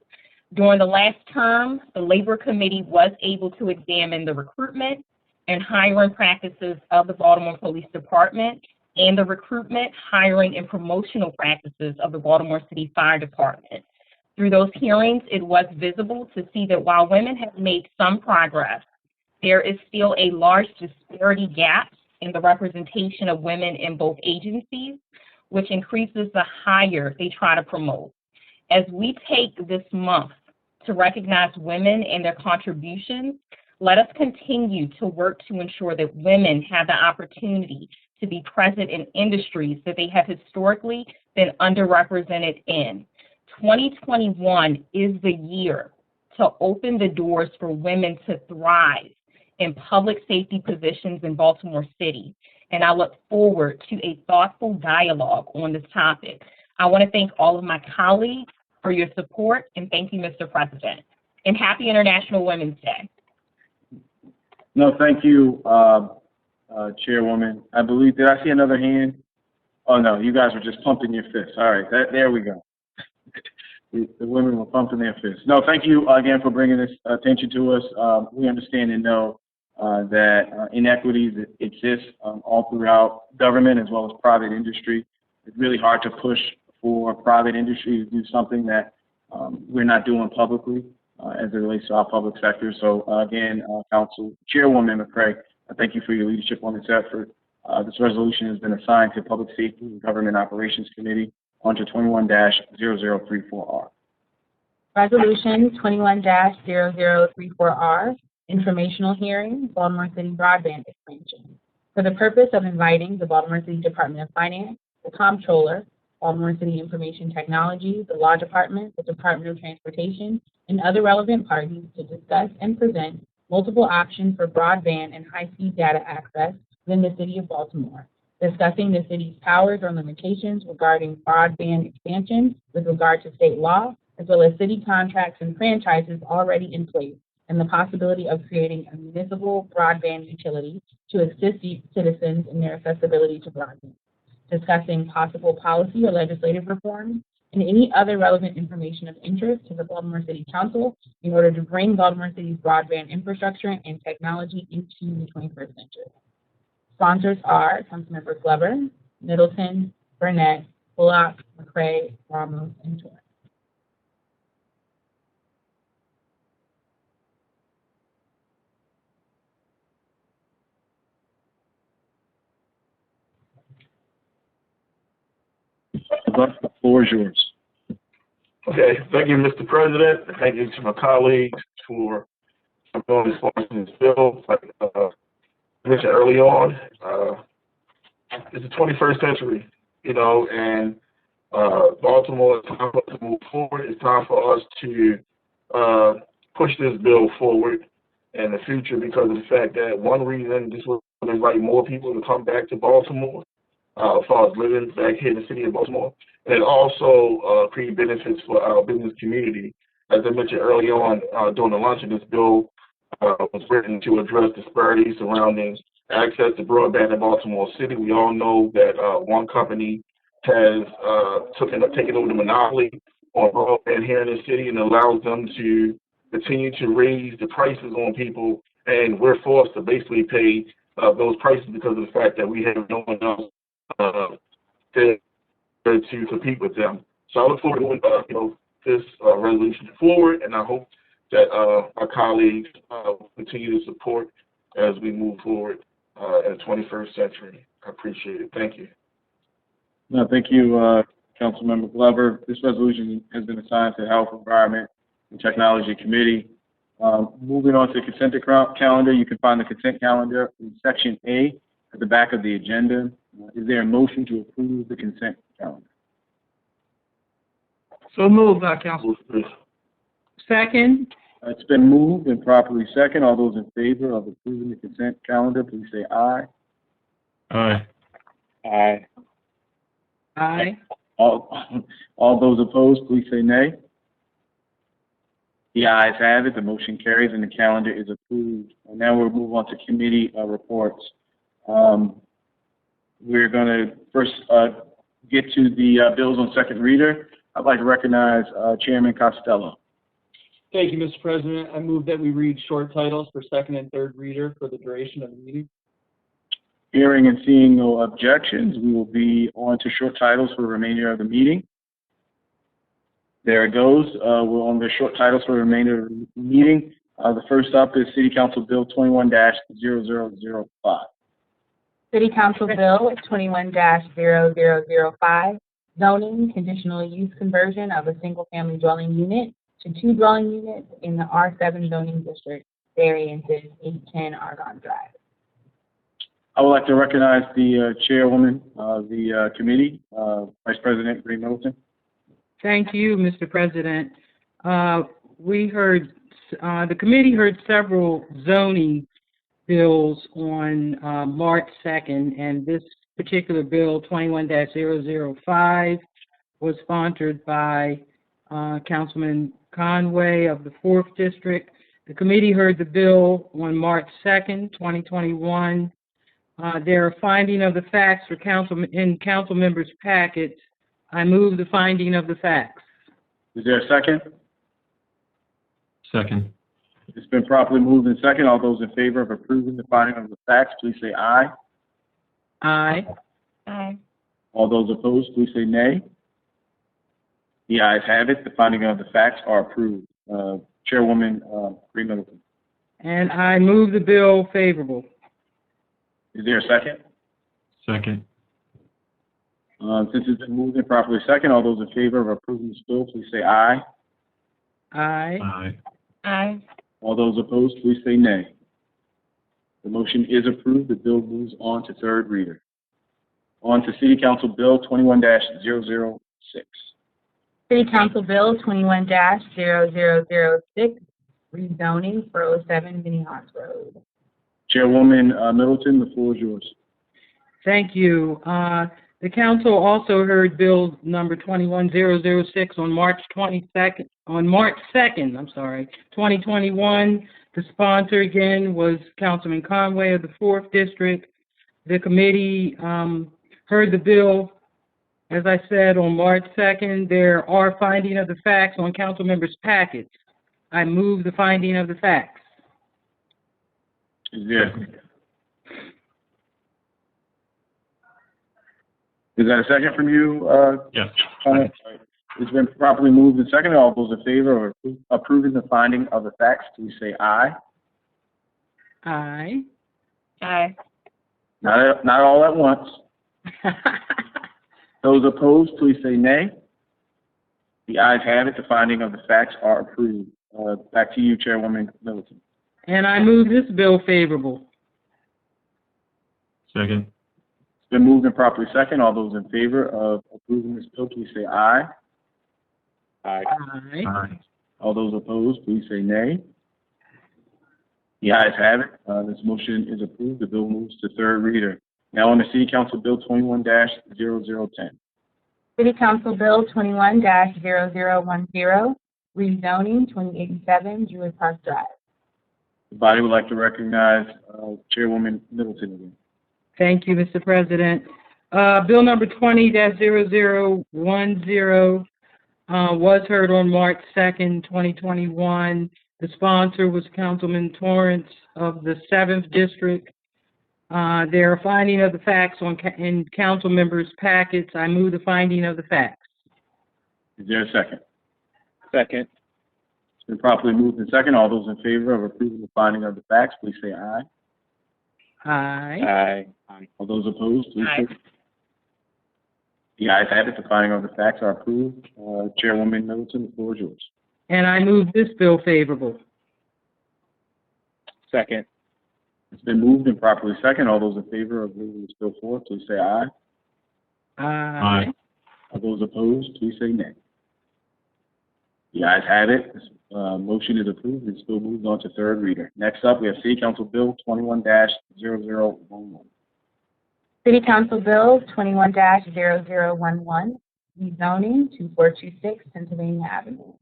[SPEAKER 11] During the last term, the Labor Committee was able to examine the recruitment and hiring practices of the Baltimore Police Department and the recruitment, hiring, and promotional practices of the Baltimore City Fire Department. Through those hearings, it was visible to see that while women have made some progress, there is still a large disparity gap in the representation of women in both agencies, which increases the higher they try to promote. As we take this month to recognize women and their contributions, let us continue to work to ensure that women have the opportunity to be present in industries that they have historically been underrepresented in. 2021 is the year to open the doors for women to thrive in public safety positions in Baltimore City, and I look forward to a thoughtful dialogue on this topic. I want to thank all of my colleagues for your support, and thank you, Mr. President. And happy International Women's Day.
[SPEAKER 1] No, thank you, Chairwoman. I believe, did I see another hand? Oh, no, you guys were just pumping your fists. All right, there we go. The women were pumping their fists. No, thank you again for bringing this attention to us. We understand and know that inequities exist all throughout government as well as private industry. It's really hard to push for private industry to do something that we're not doing publicly as it relates to our public sector. So again, Council Chairwoman McCray, I thank you for your leadership on this effort. This resolution has been assigned to Public Safety and Government Operations Committee onto 21-0034R.
[SPEAKER 5] Resolution 21-0034R, informational hearing, Baltimore City broadband expansion. For the purpose of inviting the Baltimore City Department of Finance, the Comptroller, Baltimore City Information Technology, the Law Department, the Department of Transportation, and other relevant parties to discuss and present multiple options for broadband and high-speed data access within the City of Baltimore, discussing the city's powers or limitations regarding broadband expansion with regard to state law, as well as city contracts and franchises already in place, and the possibility of creating a municipal broadband utility to assist citizens in their accessibility to broadband, discussing possible policy or legislative reforms, and any other relevant information of interest to the Baltimore City Council in order to bring Baltimore City's broadband infrastructure and technology into the 21st century. Sponsors are Councilmember Glover, Middleton, Burnett, Bullock, McCray, Ramos, and Torrance.
[SPEAKER 1] The floor is yours.
[SPEAKER 12] Okay, thank you, Mr. President. Thank you to my colleagues for going as far as this bill. Like I mentioned early on, it's the 21st century, you know, and Baltimore, it's time for us to move forward. It's time for us to push this bill forward in the future because of the fact that one reason this will invite more people to come back to Baltimore as far as living back here in the city of Baltimore. And it also create benefits for our business community. As I mentioned early on during the launch of this bill, was written to address disparities surrounding access to broadband in Baltimore City. We all know that one company has taken over the monopoly on broadband here in the city and allows them to continue to raise the prices on people, and we're forced to basically pay those prices because of the fact that we have no one else to compete with them. So I look forward to moving this resolution forward, and I hope that our colleagues will continue to support as we move forward in the 21st century. I appreciate it. Thank you.
[SPEAKER 1] No, thank you, Councilmember Glover. This resolution has been assigned to the Health, Environment, and Technology Committee. Moving on to the consent calendar, you can find the consent calendar in Section A at the back of the agenda. Is there a motion to approve the consent calendar?
[SPEAKER 13] So moved, Council. Second.
[SPEAKER 1] It's been moved and properly second. All those in favor of approving the consent calendar, please say aye.
[SPEAKER 7] Aye.
[SPEAKER 1] Aye.
[SPEAKER 13] Aye.
[SPEAKER 1] All those opposed, please say nay. The ayes have it. The motion carries and the calendar is approved. And now we'll move on to committee reports. We're going to first get to the bills on second reader. I'd like to recognize Chairman Costello.
[SPEAKER 14] Thank you, Mr. President. I move that we read short titles for second and third reader for the duration of the meeting.
[SPEAKER 1] Hearing and seeing no objections, we will be on to short titles for the remainder of the meeting. There it goes. We're on the short titles for the remainder of the meeting. The first up is City Council Bill 21-0005.
[SPEAKER 5] City Council Bill 21-0005, zoning conditional use conversion of a single-family dwelling unit to two dwelling units in the R7 zoning district, variances 810 Argonne Drive.
[SPEAKER 1] I would like to recognize the chairwoman of the committee, Vice President Green Middleton.
[SPEAKER 13] Thank you, Mr. President. The committee heard several zoning bills on March 2nd, and this particular bill, 21-005, was sponsored by Councilman Conway of the 4th District. The committee heard the bill on March 2nd, 2021. There are finding of the facts for in council members' packets. I move the finding of the facts.
[SPEAKER 1] Is there a second?
[SPEAKER 7] Second.
[SPEAKER 1] It's been properly moved in second. All those in favor of approving the finding of the facts, please say aye.
[SPEAKER 13] Aye.
[SPEAKER 5] Aye.
[SPEAKER 1] All those opposed, please say nay. The ayes have it. The finding of the facts are approved. Chairwoman Green Middleton.
[SPEAKER 13] And I move the bill favorable.
[SPEAKER 1] Is there a second?
[SPEAKER 7] Second.
[SPEAKER 1] Since it's been moved and properly second, all those in favor of approving this bill, please say aye.
[SPEAKER 13] Aye.
[SPEAKER 7] Aye.
[SPEAKER 11] Aye.
[SPEAKER 1] All those opposed, please say nay. The motion is approved. The bill moves on to third reader. On to City Council Bill 21-006.
[SPEAKER 5] City Council Bill 21-0006, rezoning 407 Minnehaha Road.
[SPEAKER 1] Chairwoman Middleton, the floor is yours.
[SPEAKER 13] Thank you. The council also heard Bill number 21-006 on March 2nd, 2021. The sponsor again was Councilman Conway of the 4th District. The committee heard the bill, as I said, on March 2nd. There are finding of the facts on council members' packets. I move the finding of the facts.
[SPEAKER 1] Is that a second from you?
[SPEAKER 7] Yes.
[SPEAKER 1] It's been properly moved and seconded. All those in favor of approving the finding of the facts, please say aye.
[SPEAKER 13] Aye.
[SPEAKER 11] Aye.
[SPEAKER 1] Not all at once. Those opposed, please say nay. The ayes have it. The finding of the facts are approved. Back to you, Chairwoman Middleton.
[SPEAKER 13] And I move this bill favorable.
[SPEAKER 7] Second.
[SPEAKER 1] It's been moved and properly second. All those in favor of approving this bill, please say aye.
[SPEAKER 2] Aye.
[SPEAKER 13] Aye.
[SPEAKER 7] Aye.
[SPEAKER 1] All those opposed, please say nay. The ayes have it. This motion is approved. The bill moves to third reader. Now on to City Council Bill 21-0010.
[SPEAKER 5] City Council Bill 21-0010, rezoning 2087 Druid Park Drive.
[SPEAKER 1] The body would like to recognize Chairwoman Middleton again.
[SPEAKER 13] Thank you, Mr. President. Bill number 20-0010 was heard on March 2nd, 2021. The sponsor was Councilman Torrance of the 7th District. There are finding of the facts in council members' packets. I move the finding of the facts.
[SPEAKER 1] Is there a second?
[SPEAKER 2] Second.
[SPEAKER 1] It's been properly moved and second. All those in favor of approving the finding of the facts, please say aye.
[SPEAKER 13] Aye.
[SPEAKER 2] Aye.
[SPEAKER 1] All those opposed, please
[SPEAKER 11] Aye.
[SPEAKER 1] say. The ayes have it. The finding of the facts are approved. Chairwoman Middleton, the floor is yours.
[SPEAKER 13] And I move this bill favorable.
[SPEAKER 2] Second.
[SPEAKER 1] It's been moved and properly second. All those in favor of moving this bill forward, please say aye.
[SPEAKER 7] Aye.
[SPEAKER 1] All those opposed, please say nay. The ayes have it. This motion is approved. This bill moves on to third reader. Next up, we have City Council Bill 21-0011.
[SPEAKER 5] City Council Bill 21-0011, rezoning 2426 Pennsylvania Avenue.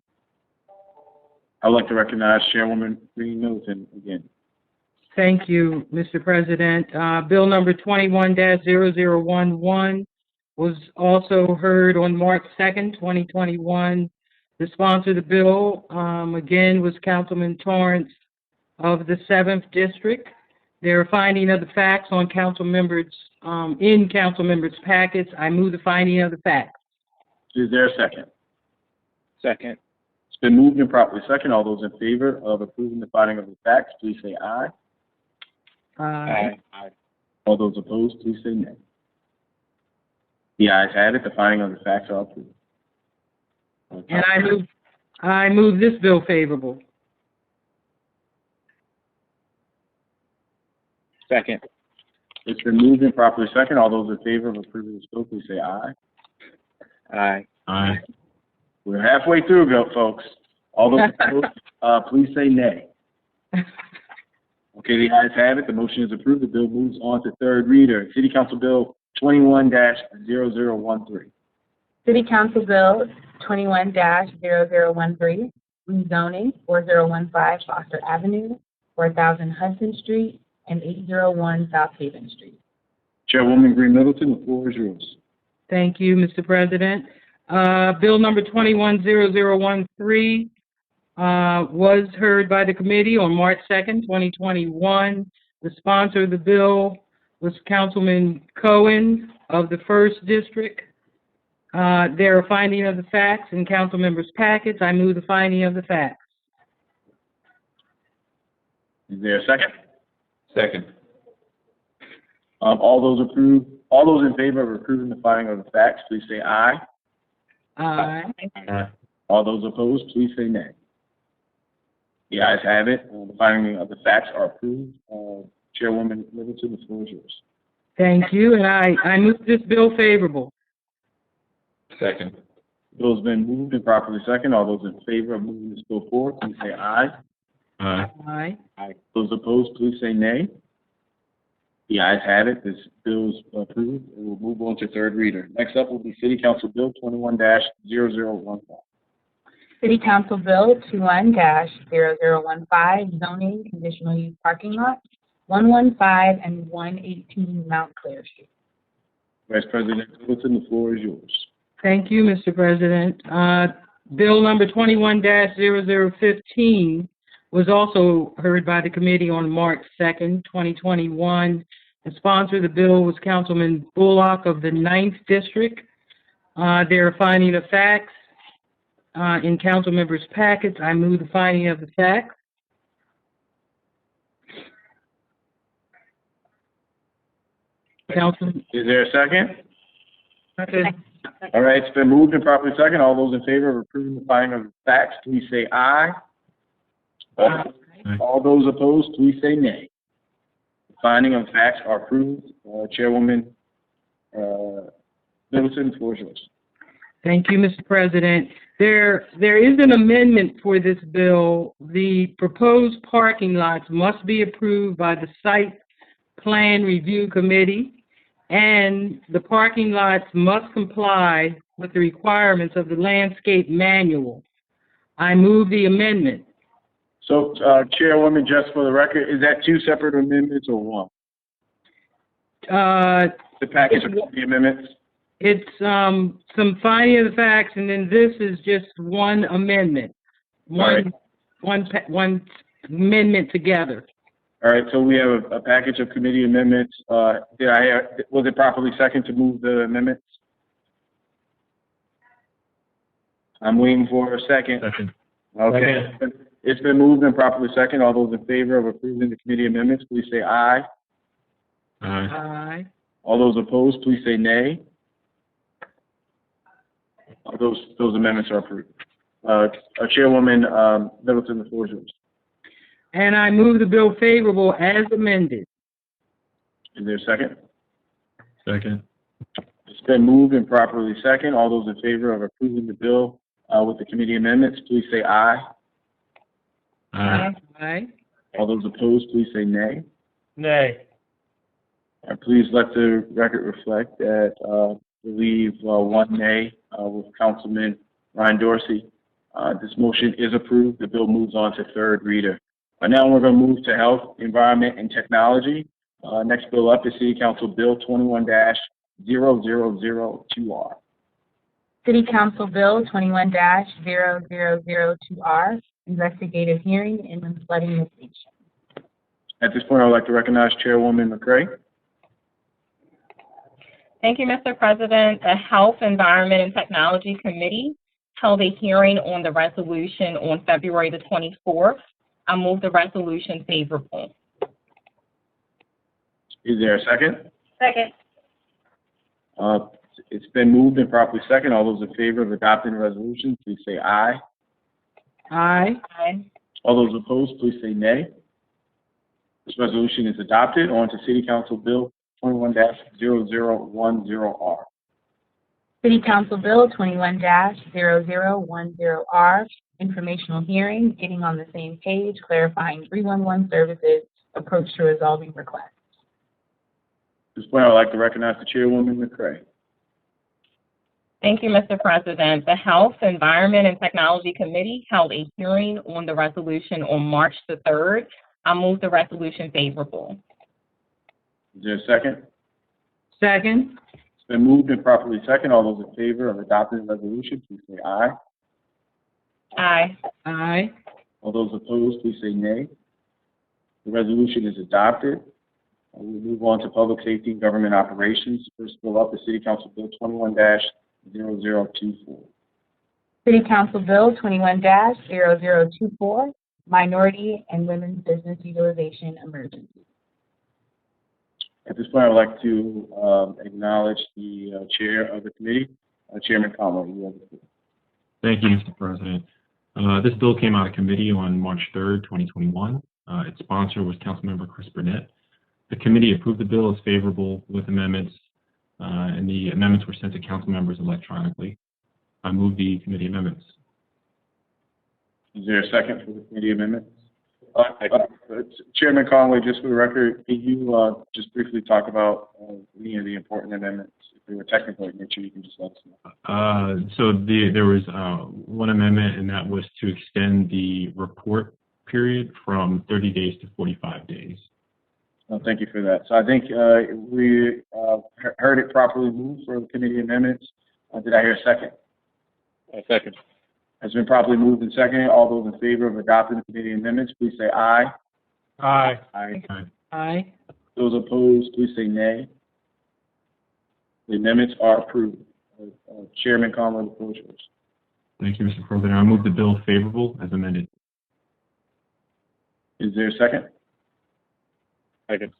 [SPEAKER 1] I would like to recognize Chairwoman Green Middleton again.
[SPEAKER 13] Thank you, Mr. President. Bill number 21-0011 was also heard on March 2nd, 2021. The sponsor of the bill, again, was Councilman Torrance of the 7th District. There are finding of the facts on council members, in council members' packets. I move the finding of the facts.
[SPEAKER 1] Is there a second?
[SPEAKER 2] Second.
[SPEAKER 1] It's been moved and properly second. All those in favor of approving the finding of the facts, please say aye.
[SPEAKER 13] Aye.
[SPEAKER 2] Aye.
[SPEAKER 1] All those opposed, please say nay. The ayes have it. The finding of the facts are approved.
[SPEAKER 13] And I move this bill favorable.
[SPEAKER 2] Second.
[SPEAKER 1] It's been moved and properly second. All those in favor of approving this bill, please say aye.
[SPEAKER 2] Aye.
[SPEAKER 7] Aye.
[SPEAKER 1] We're halfway through, folks. All those opposed, please say nay. Okay, the ayes have it. The motion is approved. The bill moves on to third reader. City Council Bill 21-0013.
[SPEAKER 5] City Council Bill 21-0013, rezoning 4015 Foster Avenue, 4000 Hudson Street, and 801 South Haven Street.
[SPEAKER 1] Chairwoman Green Middleton, the floor is yours.
[SPEAKER 13] Thank you, Mr. President. Bill number 21-0013 was heard by the committee on March 2nd, 2021. The sponsor of the bill was Councilman Cohen of the 1st District. There are finding of the facts in council members' packets. I move the finding of the facts.
[SPEAKER 1] Is there a second?
[SPEAKER 7] Second.
[SPEAKER 1] All those in favor of approving the finding of the facts, please say aye.
[SPEAKER 13] Aye.
[SPEAKER 1] All those opposed, please say nay. The ayes have it. The finding of the facts are approved. Chairwoman Livingston, the floor is yours.
[SPEAKER 13] Thank you, and I move this bill favorable.
[SPEAKER 7] Second.
[SPEAKER 1] Bill's been moved and properly second. All those in favor of moving this bill forward, please say aye.
[SPEAKER 13] Aye.
[SPEAKER 1] Aye. Those opposed, please say nay. The ayes have it. This bill is approved. And we'll move on to third reader. Next up will be City Council Bill 21-0015.
[SPEAKER 5] City Council Bill 21-0015, zoning conditional use parking lots, 115 and 118 Mount Clair Street.
[SPEAKER 1] Vice President Livingston, the floor is yours.
[SPEAKER 13] Thank you, Mr. President. Bill number 21-0015 was also heard by the committee on March 2nd, 2021. The sponsor of the bill was Councilman Bullock of the 9th District. There are finding of facts in council members' packets. I move the finding of the facts. Council.
[SPEAKER 1] Is there a second?
[SPEAKER 13] Second.
[SPEAKER 1] All right, it's been moved and properly second. All those in favor of approving the finding of the facts, please say aye. All those opposed, please say nay. The finding of facts are approved. Chairwoman Middleton, the floor is yours.
[SPEAKER 13] Thank you, Mr. President. There is an amendment for this bill. The proposed parking lots must be approved by the Site Plan Review Committee, and the parking lots must comply with the requirements of the landscape manual. I move the amendment.
[SPEAKER 1] So, Chairwoman, just for the record, is that two separate amendments or one? The package of the amendments?
[SPEAKER 13] It's some finding of the facts, and then this is just one amendment. One amendment together.
[SPEAKER 1] All right, so we have a package of committee amendments. Was it properly second to move the amendments? I'm waiting for a second.
[SPEAKER 7] Second.
[SPEAKER 1] Okay. It's been moved and properly second. All those in favor of approving the committee amendments, please say aye.
[SPEAKER 13] Aye.
[SPEAKER 1] All those opposed, please say nay. Those amendments are approved. Chairwoman Middleton, the floor is yours.
[SPEAKER 13] And I move the bill favorable as amended.
[SPEAKER 1] Is there a second?
[SPEAKER 7] Second.
[SPEAKER 1] It's been moved and properly second. All those in favor of approving the bill with the committee amendments, please say aye.
[SPEAKER 13] Aye.
[SPEAKER 1] All those opposed, please say nay.
[SPEAKER 14] Nay.
[SPEAKER 1] Please let the record reflect that we leave one nay with Councilman Ryan Dorsey. This motion is approved. The bill moves on to third reader. Now we're going to move to Health, Environment, and Technology. Next bill up is City Council Bill 21-0002R.
[SPEAKER 5] City Council Bill 21-0002R, investigative hearing in the flooding mitigation.
[SPEAKER 1] At this point, I would like to recognize Chairwoman McCray.
[SPEAKER 11] Thank you, Mr. President. The Health, Environment, and Technology Committee held a hearing on the resolution on February the 24th. I move the resolution favorable.
[SPEAKER 1] Is there a second?
[SPEAKER 10] Second.
[SPEAKER 1] It's been moved and properly second. All those in favor of adopting the resolution, please say aye.
[SPEAKER 13] Aye.
[SPEAKER 11] Aye.
[SPEAKER 1] All those opposed, please say nay. This resolution is adopted. On to City Council Bill 21-0010R.
[SPEAKER 5] City Council Bill 21-0010R, informational hearing, getting on the same page, clarifying 311 services, approach to resolving requests.
[SPEAKER 1] At this point, I would like to recognize the Chairwoman McCray.
[SPEAKER 11] Thank you, Mr. President. The Health, Environment, and Technology Committee held a hearing on the resolution on March the 3rd. I move the resolution favorable.
[SPEAKER 1] Is there a second?
[SPEAKER 13] Second.
[SPEAKER 1] It's been moved and properly second. All those in favor of adopting the resolution, please say aye.
[SPEAKER 11] Aye.
[SPEAKER 13] Aye.
[SPEAKER 1] All those opposed, please say nay. The resolution is adopted. We'll move on to Public Safety and Government Operations. First bill up is City Council Bill 21-0024.
[SPEAKER 5] City Council Bill 21-0024, Minority and Women's Business Utilization Emergency.
[SPEAKER 1] At this point, I would like to acknowledge the chair of the committee, Chairman Conway. You have the floor.
[SPEAKER 15] Thank you, Mr. President. This bill came out of committee on March 3rd, 2021. Its sponsor was Councilmember Chris Burnett. The committee approved the bill as favorable with amendments, and the amendments were sent to council members electronically. I move the committee amendments.
[SPEAKER 1] Is there a second for the committee amendments? Chairman Conway, just for the record, can you just briefly talk about any of the important amendments? If they were technical in nature, you can just let us know.
[SPEAKER 15] There was one amendment, and that was to extend the report period from 30 days to 45 days.
[SPEAKER 1] Thank you for that. So I think we heard it properly moved for the committee amendments. Did I hear a second?
[SPEAKER 9] A second.
[SPEAKER 1] Has been properly moved and seconded. All those in favor of adopting the committee amendments, please say aye.
[SPEAKER 7] Aye.
[SPEAKER 1] Aye.
[SPEAKER 13] Aye.
[SPEAKER 1] Those opposed, please say nay. The amendments are approved. Chairman Conlon, the floor is yours.
[SPEAKER 15] Thank you, Mr. President. I move the bill favorable as amended.
[SPEAKER 1] Is there a second?
[SPEAKER 9] Second.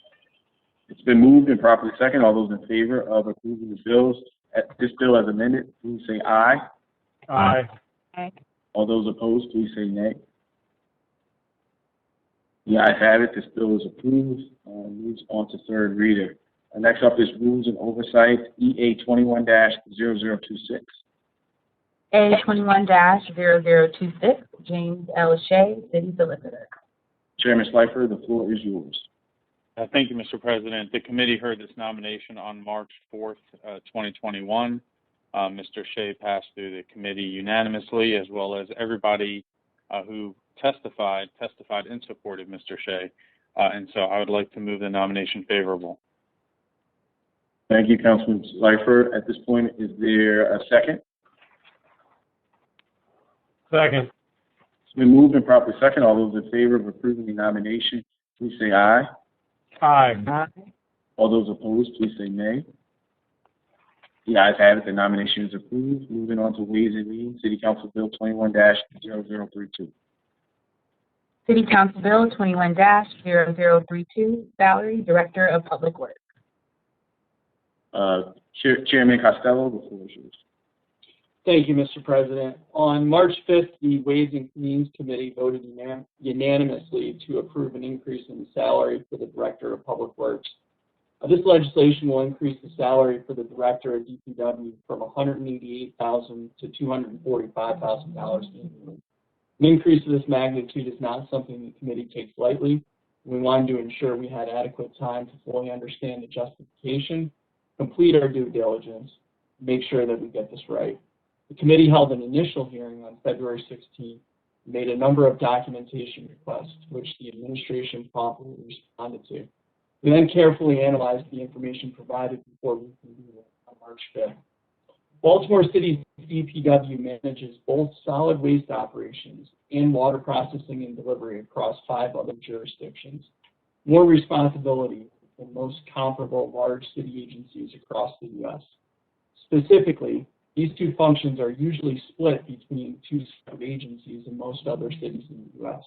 [SPEAKER 1] It's been moved and properly seconded. All those in favor of approving this bill as amended, please say aye.
[SPEAKER 7] Aye.
[SPEAKER 5] Aye.
[SPEAKER 1] All those opposed, please say nay. The ayes have it. This bill is approved. Moves on to third reader. Next up is Rules and Oversight, EA 21-0026.
[SPEAKER 5] A 21-0026, James L. Shea, City Solicitor.
[SPEAKER 1] Chairman Schleifer, the floor is yours.
[SPEAKER 16] Thank you, Mr. President. The committee heard this nomination on March 4th, 2021. Mr. Shea passed through the committee unanimously, as well as everybody who testified in support of Mr. Shea. And so I would like to move the nomination favorable.
[SPEAKER 1] Thank you, Councilman Schleifer. At this point, is there a second?
[SPEAKER 7] Second.
[SPEAKER 1] It's been moved and properly second. All those in favor of approving the nomination, please say aye.
[SPEAKER 7] Aye.
[SPEAKER 13] Aye.
[SPEAKER 1] All those opposed, please say nay. The ayes have it. The nomination is approved. Moving on to Ways and Means, City Council Bill 21-0032.
[SPEAKER 5] City Council Bill 21-0032, Salary, Director of Public Works.
[SPEAKER 1] Chairman Costello, the floor is yours.
[SPEAKER 14] Thank you, Mr. President. On March 5th, the Ways and Means Committee voted unanimously to approve an increase in the salary for the Director of Public Works. This legislation will increase the salary for the Director of DPW from $188,000 to $245,000 annually. An increase of this magnitude is not something the committee takes lightly. We wanted to ensure we had adequate time to fully understand the justification, complete our due diligence, make sure that we get this right. The committee held an initial hearing on February 16th, made a number of documentation requests, which the administration promptly responded to. We then carefully analyzed the information provided before we convened on March 5th. Baltimore City's DPW manages both solid waste operations and water processing and delivery across 5 other jurisdictions. More responsibility than most comparable large city agencies across the U.S. Specifically, these 2 functions are usually split between 2 separate agencies in most other cities in the U.S.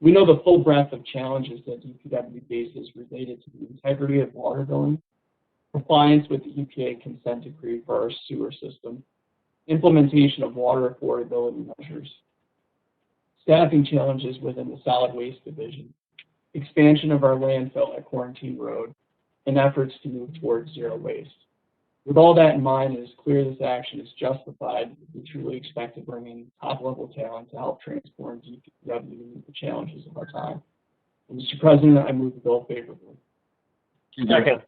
[SPEAKER 14] We know the full breadth of challenges that DPW faces related to the integrity of water billing, compliance with the EPA consent decree for our sewer system, implementation of water affordability measures, staffing challenges within the solid waste division, expansion of our landfill at Quarantine Road, and efforts to move towards zero waste. With all that in mind, it is clear this action is justified if we truly expect to bring in top-level talent to help transform DPW to meet the challenges of our time. And Mr. President, I move the bill favorably.
[SPEAKER 1] Second.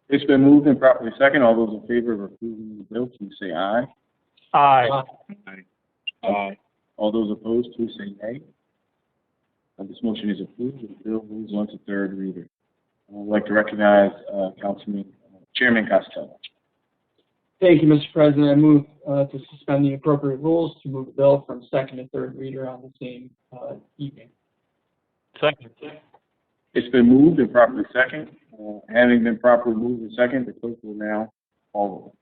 [SPEAKER 1] It's been moved and properly second. All those in favor of approving the bill, please say aye.
[SPEAKER 7] Aye.
[SPEAKER 1] Aye. All those opposed, please say nay. This motion is approved. The bill moves on to third reader. I'd like to recognize Chairman Costello.
[SPEAKER 14] Thank you, Mr. President. I move to suspend the appropriate rules to move the bill from second to third reader on the same evening.
[SPEAKER 7] Second.
[SPEAKER 1] It's been moved and properly second. Having been properly moved and second, the clerk will now call roll.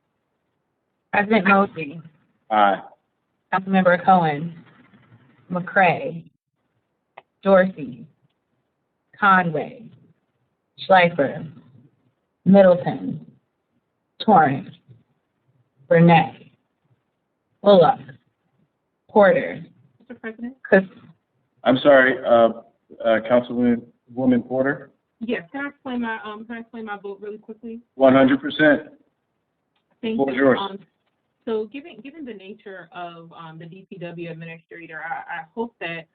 [SPEAKER 5] President Mosley.
[SPEAKER 1] Aye.
[SPEAKER 5] Councilmember Cohen. McCray. Dorsey. Conway. Schleifer. Middleton, Torrance, Burnett, Bullock, Porter,
[SPEAKER 8] Mr. President?
[SPEAKER 1] I'm sorry, Councilwoman Porter?
[SPEAKER 8] Yes, can I explain my vote really quickly?
[SPEAKER 1] 100%.
[SPEAKER 8] Thank
[SPEAKER 1] Floor is
[SPEAKER 8] you.
[SPEAKER 1] yours.
[SPEAKER 8] So given the nature of the DPW administrator, I hope that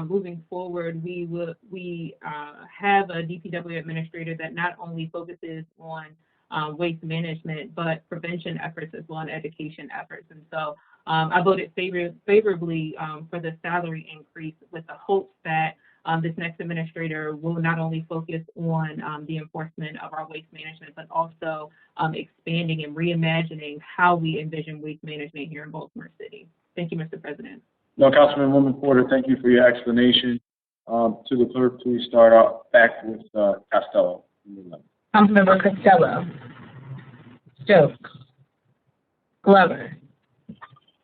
[SPEAKER 8] moving forward, we have a DPW administrator that not only focuses on waste management, but prevention efforts as well, and education efforts. And so I voted favorably for the salary increase with the hopes that this next administrator will not only focus on the enforcement of our waste management, but also expanding and reimagining how we envision waste management here in Baltimore City. Thank you, Mr. President.
[SPEAKER 1] No, Councilwoman Porter, thank you for your explanation. To the clerk, please start off back with Costello.
[SPEAKER 5] Councilmember Costello, Stokes, Glover,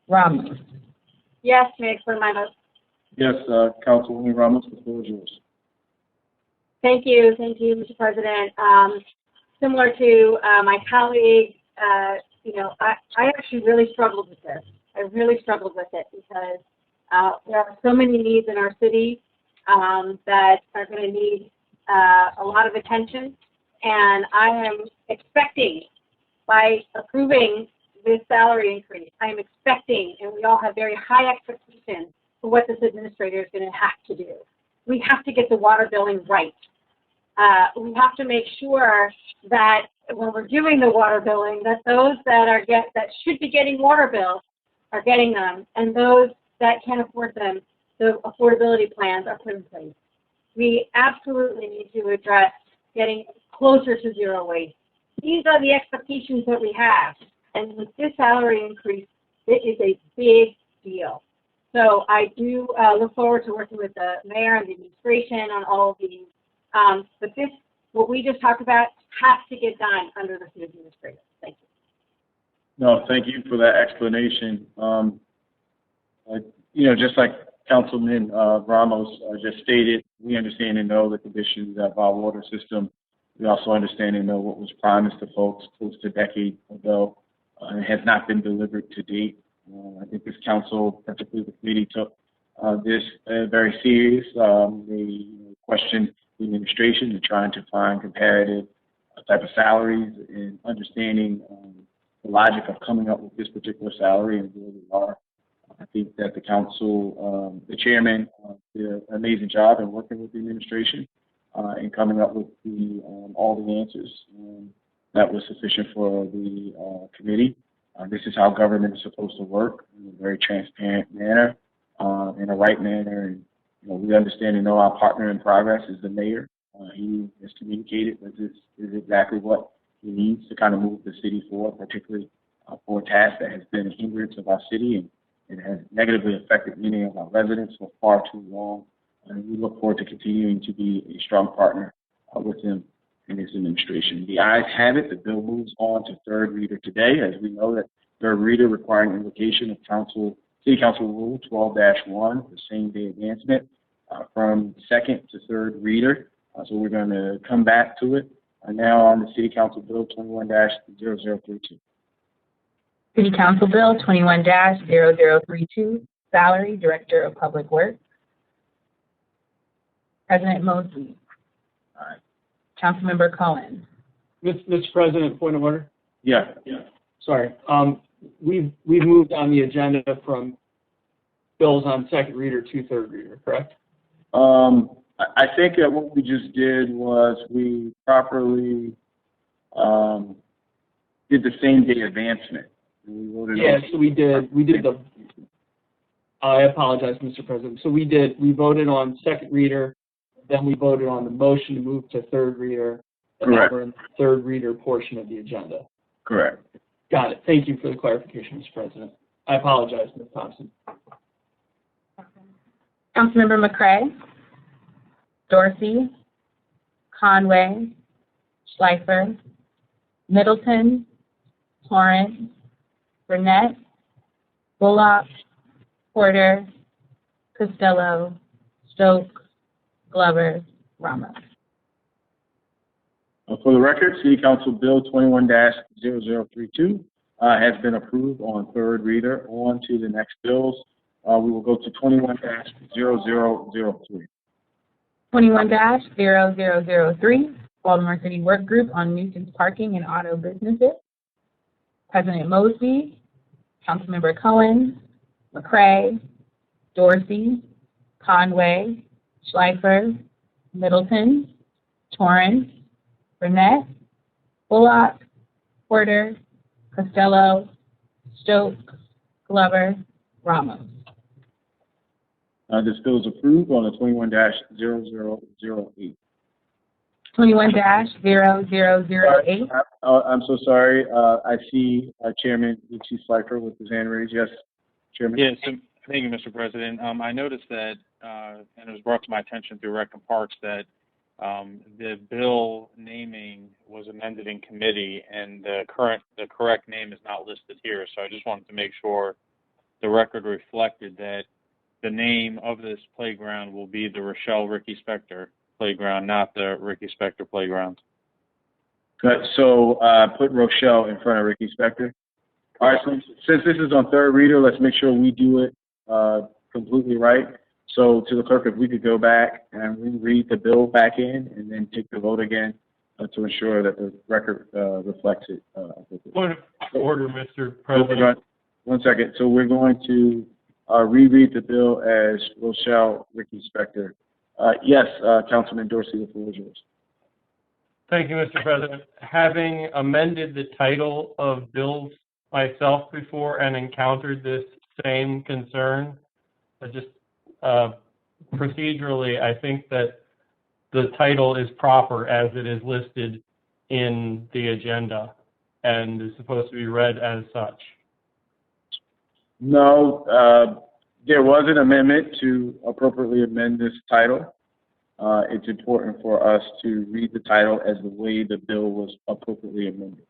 [SPEAKER 5] Ramos,
[SPEAKER 10] Yes, may I explain my vote?
[SPEAKER 1] Yes, Councilwoman Ramos, the floor is yours.
[SPEAKER 10] Thank you, Mr. President. Similar to my colleague, I actually really struggled with this. I really struggled with it because there are so many needs in our city that are going to need a lot of attention, and I am expecting, by approving this salary increase, I am expecting, and we all have very high expectations for what this administrator is going to have to do. We have to get the water billing right. We have to make sure that when we're doing the water billing, that those that should be getting water bills are getting them, and those that can't afford them, the affordability plans are put in place. We absolutely need to address getting closer to zero waste. These are the expectations that we have, and with this salary increase, it is a big deal. So I do look forward to working with the mayor and the administration on all of these. But this, what we just talked about, has to get done under the city administrator. Thank you.
[SPEAKER 1] No, thank you for that explanation. Just like Councilman Ramos just stated, we understand and know the conditions of our water system. We also understand and know what was promised to folks close to a decade ago and has not been delivered to date. I think this council, particularly the committee, took this very serious. They questioned the administration and trying to find comparative type of salaries and understanding the logic of coming up with this particular salary and where we are. I think that the council, the chairman, did an amazing job in working with the administration and coming up with all the answers that was sufficient for the committee. This is how government is supposed to work in a very transparent manner, in a right manner. And we understand and know our partner in progress is the mayor. He has communicated that this is exactly what he needs to kind of move the city forward, particularly for a task that has been a hindrance of our city and it has negatively affected many of our residents for far too long. And we look forward to continuing to be a strong partner with him in his administration. The ayes have it. The bill moves on to third reader today. As we know, that third reader requiring invocation of City Council Rule 12-1, the same day advancement from second to third reader. So we're going to come back to it now on the City Council Bill 21-0032.
[SPEAKER 5] City Council Bill 21-0032, Salary, Director of Public Works. President Mosley. Councilmember Cohen.
[SPEAKER 14] Mr. President, point of order.
[SPEAKER 1] Yeah.
[SPEAKER 14] Sorry. We've moved on the agenda from bills on second reader to third reader, correct?
[SPEAKER 1] I think that what we just did was we properly did the same day advancement.
[SPEAKER 14] Yes, so we did the, I apologize, Mr. President. So we voted on second reader, then we voted on the motion to move to third reader, and now we're in the third reader portion of the agenda.
[SPEAKER 1] Correct.
[SPEAKER 14] Got it. Thank you for the clarification, Mr. President. I apologize, Ms. Thompson.
[SPEAKER 5] Councilmember McCray, Dorsey, Conway, Schleifer, Middleton, Torrance, Burnett, Bullock, Porter, Costello, Stokes, Glover, Ramos.
[SPEAKER 1] For the record, City Council Bill 21-0032 has been approved on third reader. On to the next bills. We will go to 21-0003.
[SPEAKER 5] 21-0003, Baltimore City Work Group on Nuisance Parking and Auto Businesses. President Mosby, Councilmember Cohen, McCray, Dorsey, Conway, Schleifer, Middleton, Torrance, Burnett, Bullock, Porter, Costello, Stokes, Glover, Ramos.
[SPEAKER 1] This bill is approved on the 21-0008.
[SPEAKER 5] 21-0008.
[SPEAKER 1] I'm so sorry. I see Chairman Chief Schleifer with his hand raised. Yes, Chairman.
[SPEAKER 16] Yes, thank you, Mr. President. I noticed that, and it was brought to my attention through Rec and Parks, that the bill naming was amended in committee, and the correct name is not listed here. So I just wanted to make sure the record reflected that the name of this playground will be the Rochelle Ricky Spector Playground, not the Ricky Spector Playground.
[SPEAKER 1] Good. So put Rochelle in front of Ricky Spector. All right. So since this is on third reader, let's make sure we do it completely right. So to the clerk, if we could go back and reread the bill back in and then take the vote again to ensure that the record reflects it.
[SPEAKER 17] Point of order, Mr. President.
[SPEAKER 1] One second. So we're going to reread the bill as Rochelle Ricky Spector. Yes, Councilman Dorsey, the floor is yours.
[SPEAKER 17] Thank you, Mr. President. Having amended the title of bills myself before and encountered this same concern, procedurally, I think that the title is proper as it is listed in the agenda and is supposed to be read as such.
[SPEAKER 1] No, there was an amendment to appropriately amend this title. It's important for us to read the title as the way the bill was appropriately amended.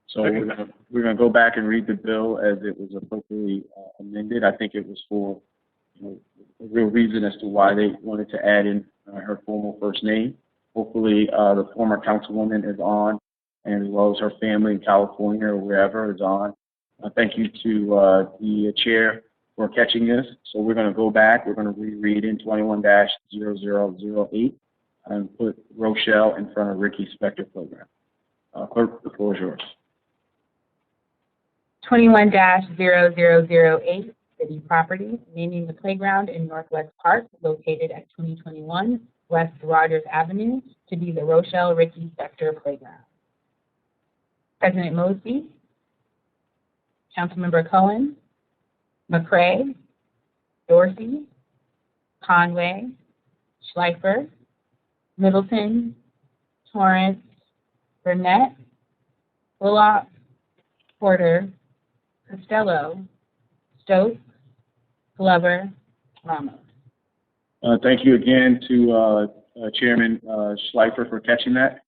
[SPEAKER 1] So we're gonna go back and read the bill as it was appropriately amended. I think it was for a real reason as to why they wanted to add in her formal first name. Hopefully, the former councilwoman is on, and as well as her family in California or wherever is on. Thank you to the chair for catching this. So we're going to go back. We're going to reread in 21-0008 and put Rochelle in front of Ricky Spector Playground. Clerk, the floor is yours.
[SPEAKER 5] 21-0008, city property, naming the playground in Northwest Park located at 2021 West Rogers Avenue to be the Rochelle Ricky Spector Playground. President Mosby, Councilmember Cohen, McCray, Dorsey, Conway, Schleifer, Middleton, Torrance, Burnett, Bullock, Porter, Costello, Stokes, Glover, Ramos.
[SPEAKER 1] Thank you again to Chairman Schleifer for catching that.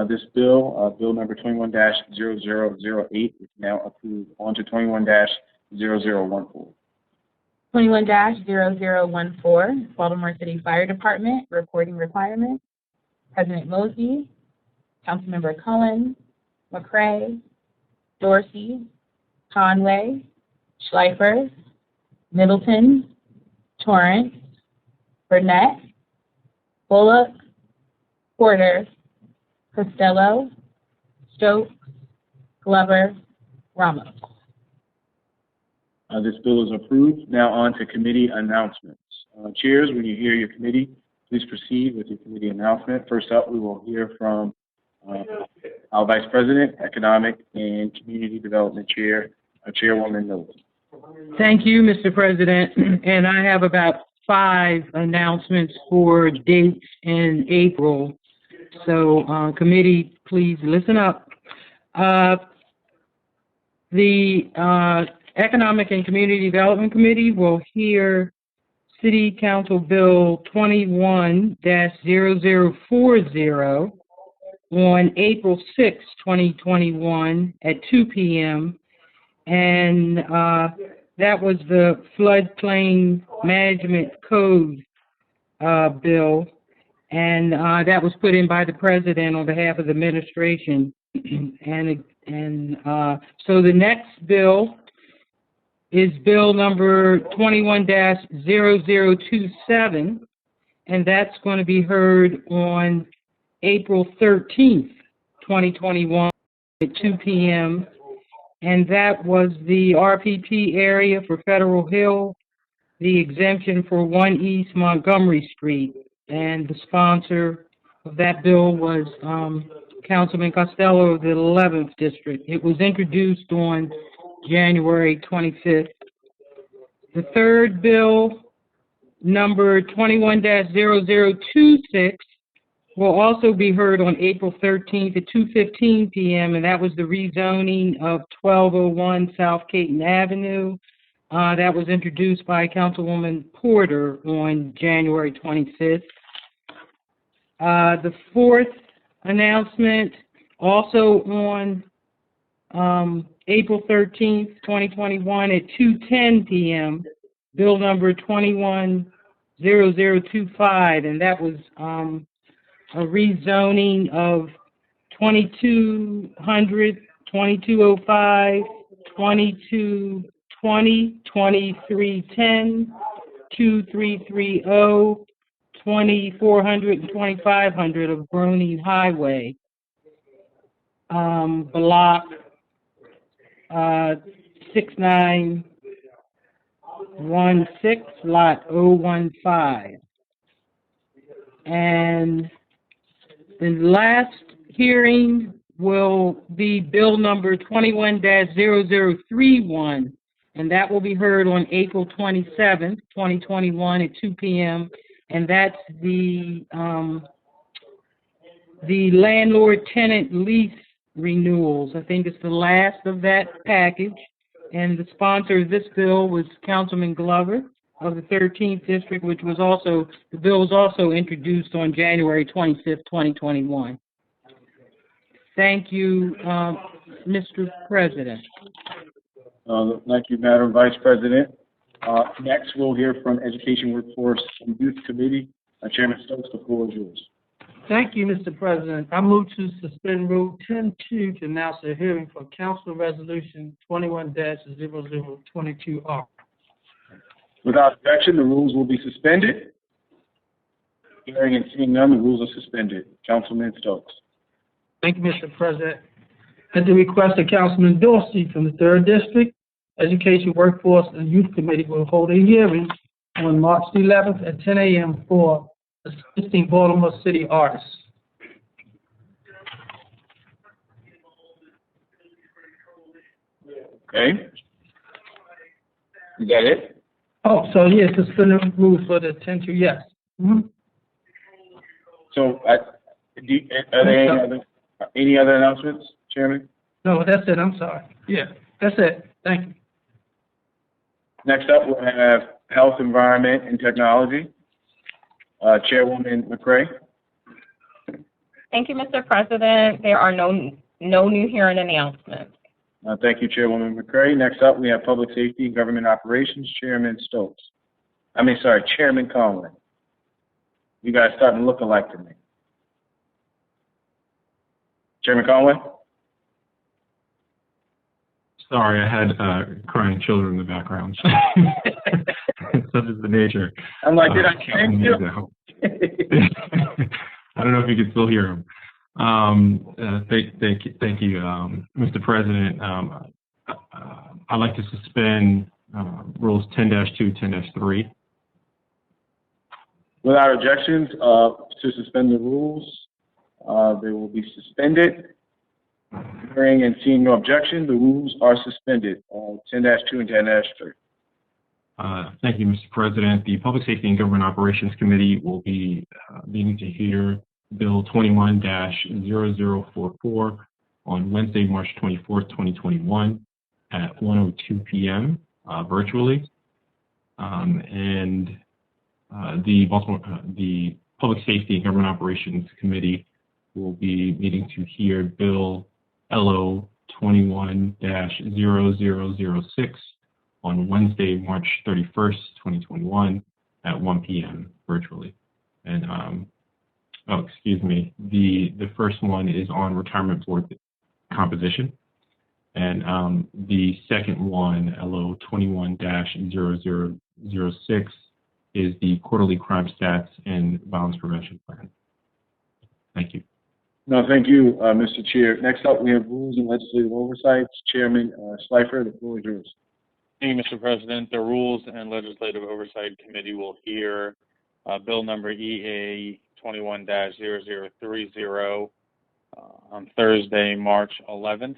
[SPEAKER 1] This bill, bill number 21-0008, is now approved. On to 21-0014.
[SPEAKER 5] 21-0014, Baltimore City Fire Department, reporting requirements. President Mosby, Councilmember Cohen, McCray, Dorsey, Conway, Schleifer, Middleton, Torrance, Burnett, Bullock, Porter, Costello, Stokes, Glover, Ramos.
[SPEAKER 1] This bill is approved. Now on to committee announcements. Chairs, when you hear your committee, please proceed with your committee announcement. First up, we will hear from our Vice President, Economic and Community Development Chair, Chairwoman Middleton.
[SPEAKER 13] Thank you, Mr. President. And I have about 5 announcements for dates in April. So, committee, please listen up. The Economic and Community Development Committee will hear City Council Bill 21-0040 on April 6, 2021 at 2 p.m. And that was the Floodplain Management Code bill. And that was put in by the president on behalf of the administration. So the next bill is bill number 21-0027, and that's going to be heard on April 13th, 2021 at 2 p.m. And that was the RPP area for Federal Hill, the exemption for 1 East Montgomery Street. And the sponsor of that bill was Councilman Costello of the 11th District. It was introduced on January 25th. The third bill, number 21-0026, will also be heard on April 13th at 2:15 p.m., and that was the rezoning of 1201 South Caton Avenue. That was introduced by Councilwoman Porter on January 25th. The fourth announcement, also on April 13th, 2021 at 2:10 p.m., bill number 21-0025, and that was a rezoning of 2200, 2205, 2220, 2310, 2330, 2400, and 2500 of Groening Highway, block 6916, lot 015. And the last hearing will be bill number 21-0031, and that will be heard on April 27th, 2021 at 2 p.m. And that's the landlord-tenant lease renewals. I think it's the last of that package. And the sponsor of this bill was Councilman Glover of the 13th District, which was also, the bill was also introduced on January 25th, 2021. Thank you, Mr. President.
[SPEAKER 1] Thank you, Madam Vice President. Next, we'll hear from Education, Workforce, and Youth Committee. Chairman Stokes, the floor is yours.
[SPEAKER 18] Thank you, Mr. President. I move to suspend Rule 10-2 to announce a hearing for Council Resolution 21-0022R.
[SPEAKER 1] Without objection, the rules will be suspended. Hearing and seeing none, the rules are suspended. Councilman Stokes.
[SPEAKER 18] Thank you, Mr. President. At the request of Councilman Dorsey from the 3rd District, Education, Workforce, and Youth Committee will hold a hearing on March 11th at 10 a.m. for assisting Baltimore City artists.
[SPEAKER 1] Okay. Is that it?
[SPEAKER 18] Oh, so yes, suspend the rules for the 10-2, yes. Mm-hmm.
[SPEAKER 1] So, are there any other announcements, Chairman?
[SPEAKER 18] No, that's it, I'm sorry. Yeah, that's it, thank you.
[SPEAKER 1] Next up, we'll have Health, Environment, and Technology. Chairwoman McCray.
[SPEAKER 11] Thank you, Mr. President. There are no new hearing announcements.
[SPEAKER 1] Thank you, Chairwoman McCray. Next up, we have Public Safety and Government Operations, Chairman Conway. You guys starting to look alike to me. Chairman Conway?
[SPEAKER 15] Sorry, I had crying children in the background. Such is the nature.
[SPEAKER 1] I'm like, did I change you?
[SPEAKER 15] I don't know if you can still hear him. Thank you, Mr. President. I'd like to suspend rules 10-2, 10-3.
[SPEAKER 1] Without objections, to suspend the rules, they will be suspended. Hearing and seeing no objection, the rules are suspended. 10-2 and 10-3.
[SPEAKER 15] Thank you, Mr. President. The Public Safety and Government Operations Committee will be meeting to hear Bill 21-0044 on Wednesday, March 24th, 2021 at 1:02 p.m. Virtually. The Public Safety and Government Operations Committee will be meeting to hear Bill LO 21-0006 on Wednesday, March 31st, 2021 at 1 p.m. virtually. And Oh, excuse me. The first one is on retirement board composition. And the second one, LO 21-0006, is the quarterly crime stats and violence prevention plan. Thank you.
[SPEAKER 1] No, thank you, Mr. Chair. Next up, we have Rules and Legislative Oversight. Chairman Schleifer, the floor is yours.
[SPEAKER 16] Thank you, Mr. President. The Rules and Legislative Oversight Committee will hear Bill number EA 21-0030 on Thursday, March 11th.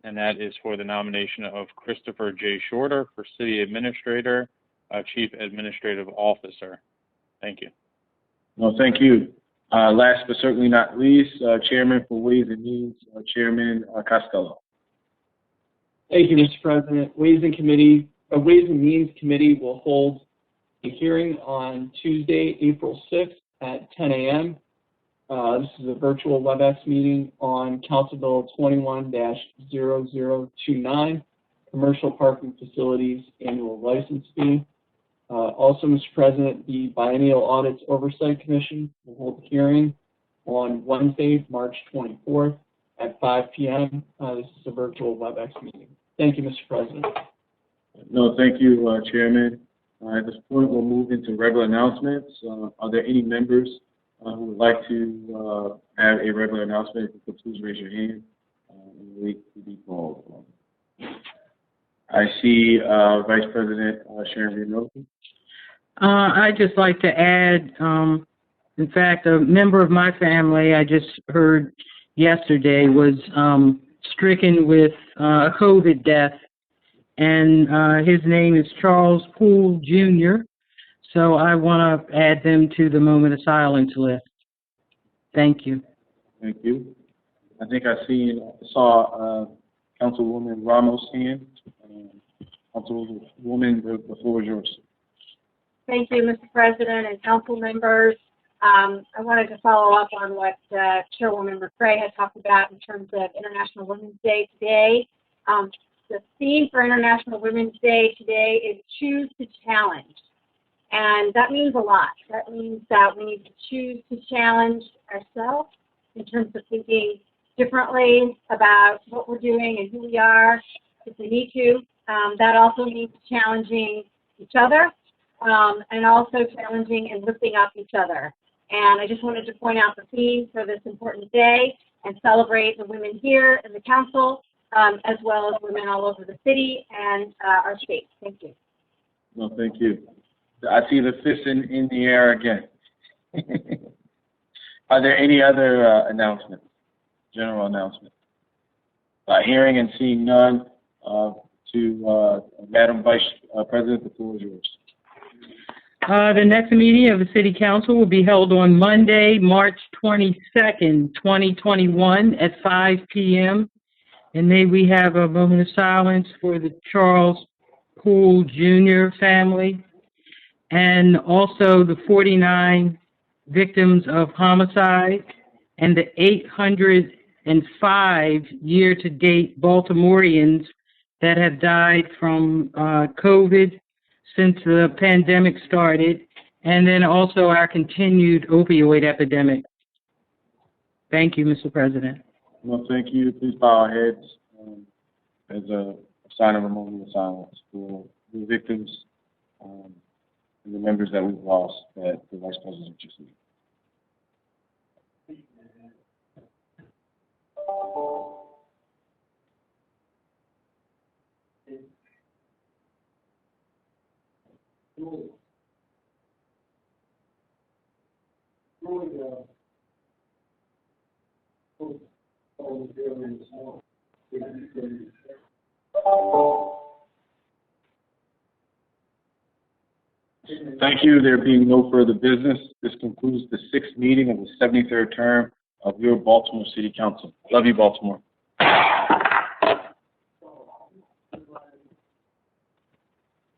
[SPEAKER 16] And that is for the nomination of Christopher J. Shorter for City Administrator, Chief Administrative Officer. Thank you.
[SPEAKER 1] No, thank you. Last but certainly not least, Chairman for Ways and Means, Chairman Costello.
[SPEAKER 14] Thank you, Mr. President. Ways and Means Committee will hold a hearing on Tuesday, April 6th at 10 a.m. This is a virtual WebEx meeting on Council Bill 21-0029, Commercial Parking Facilities Annual License Fee. Also, Mr. President, the Biennial Audits Oversight Commission will hold a hearing on Wednesday, March 24th at 5 p.m. This is a virtual WebEx meeting. Thank you, Mr. President.
[SPEAKER 1] No, thank you, Chairman. At this point, we'll move into regular announcements. Are there any members who would like to have a regular announcement? If you could please raise your hand and wait to be called. I see Vice President Sharon Villanova.
[SPEAKER 13] I'd just like to add, in fact, a member of my family I just heard yesterday was stricken with a COVID death, and his name is Charles Poole, Jr., so I want to add them to the moment of silence list. Thank you.
[SPEAKER 1] Thank you. I think saw Councilwoman Ramos' hand. Councilwoman, the floor is yours.
[SPEAKER 10] Thank you, Mr. President and council members. I wanted to follow up on what Chairwoman McCray had talked about in terms of International Women's Day today. The theme for International Women's Day today is Choose to Challenge. And that means a lot. That means that we need to choose to challenge ourselves in terms of thinking differently about what we're doing and who we are, if we need to. That also means challenging each other and also challenging and lifting up each other. And I just wanted to point out the theme for this important day and celebrate the women here in the council, as well as women all over the city and our state. Thank you.
[SPEAKER 1] No, thank you. I see the fists in the air again. Are there any other announcements, general announcements? Hearing and seeing none, to Madam Vice President, the floor is yours.
[SPEAKER 13] The next meeting of the City Council will be held on Monday, March 22nd, 2021 at 5 p.m. And may we have a moment of silence for the Charles Poole Jr. family and also the 49 victims of homicide and the 805 year-to-date Baltimoreans that have died from COVID since the pandemic started, and then also our continued opioid epidemic. Thank you, Mr. President.
[SPEAKER 1] Well, thank you. Please bow our heads as a sign of a moment of silence for the victims and the members that we've lost that the Vice President just named. Thank you. There being no further business, this concludes the 6th meeting of the 73rd term of your Baltimore City Council. Love you, Baltimore.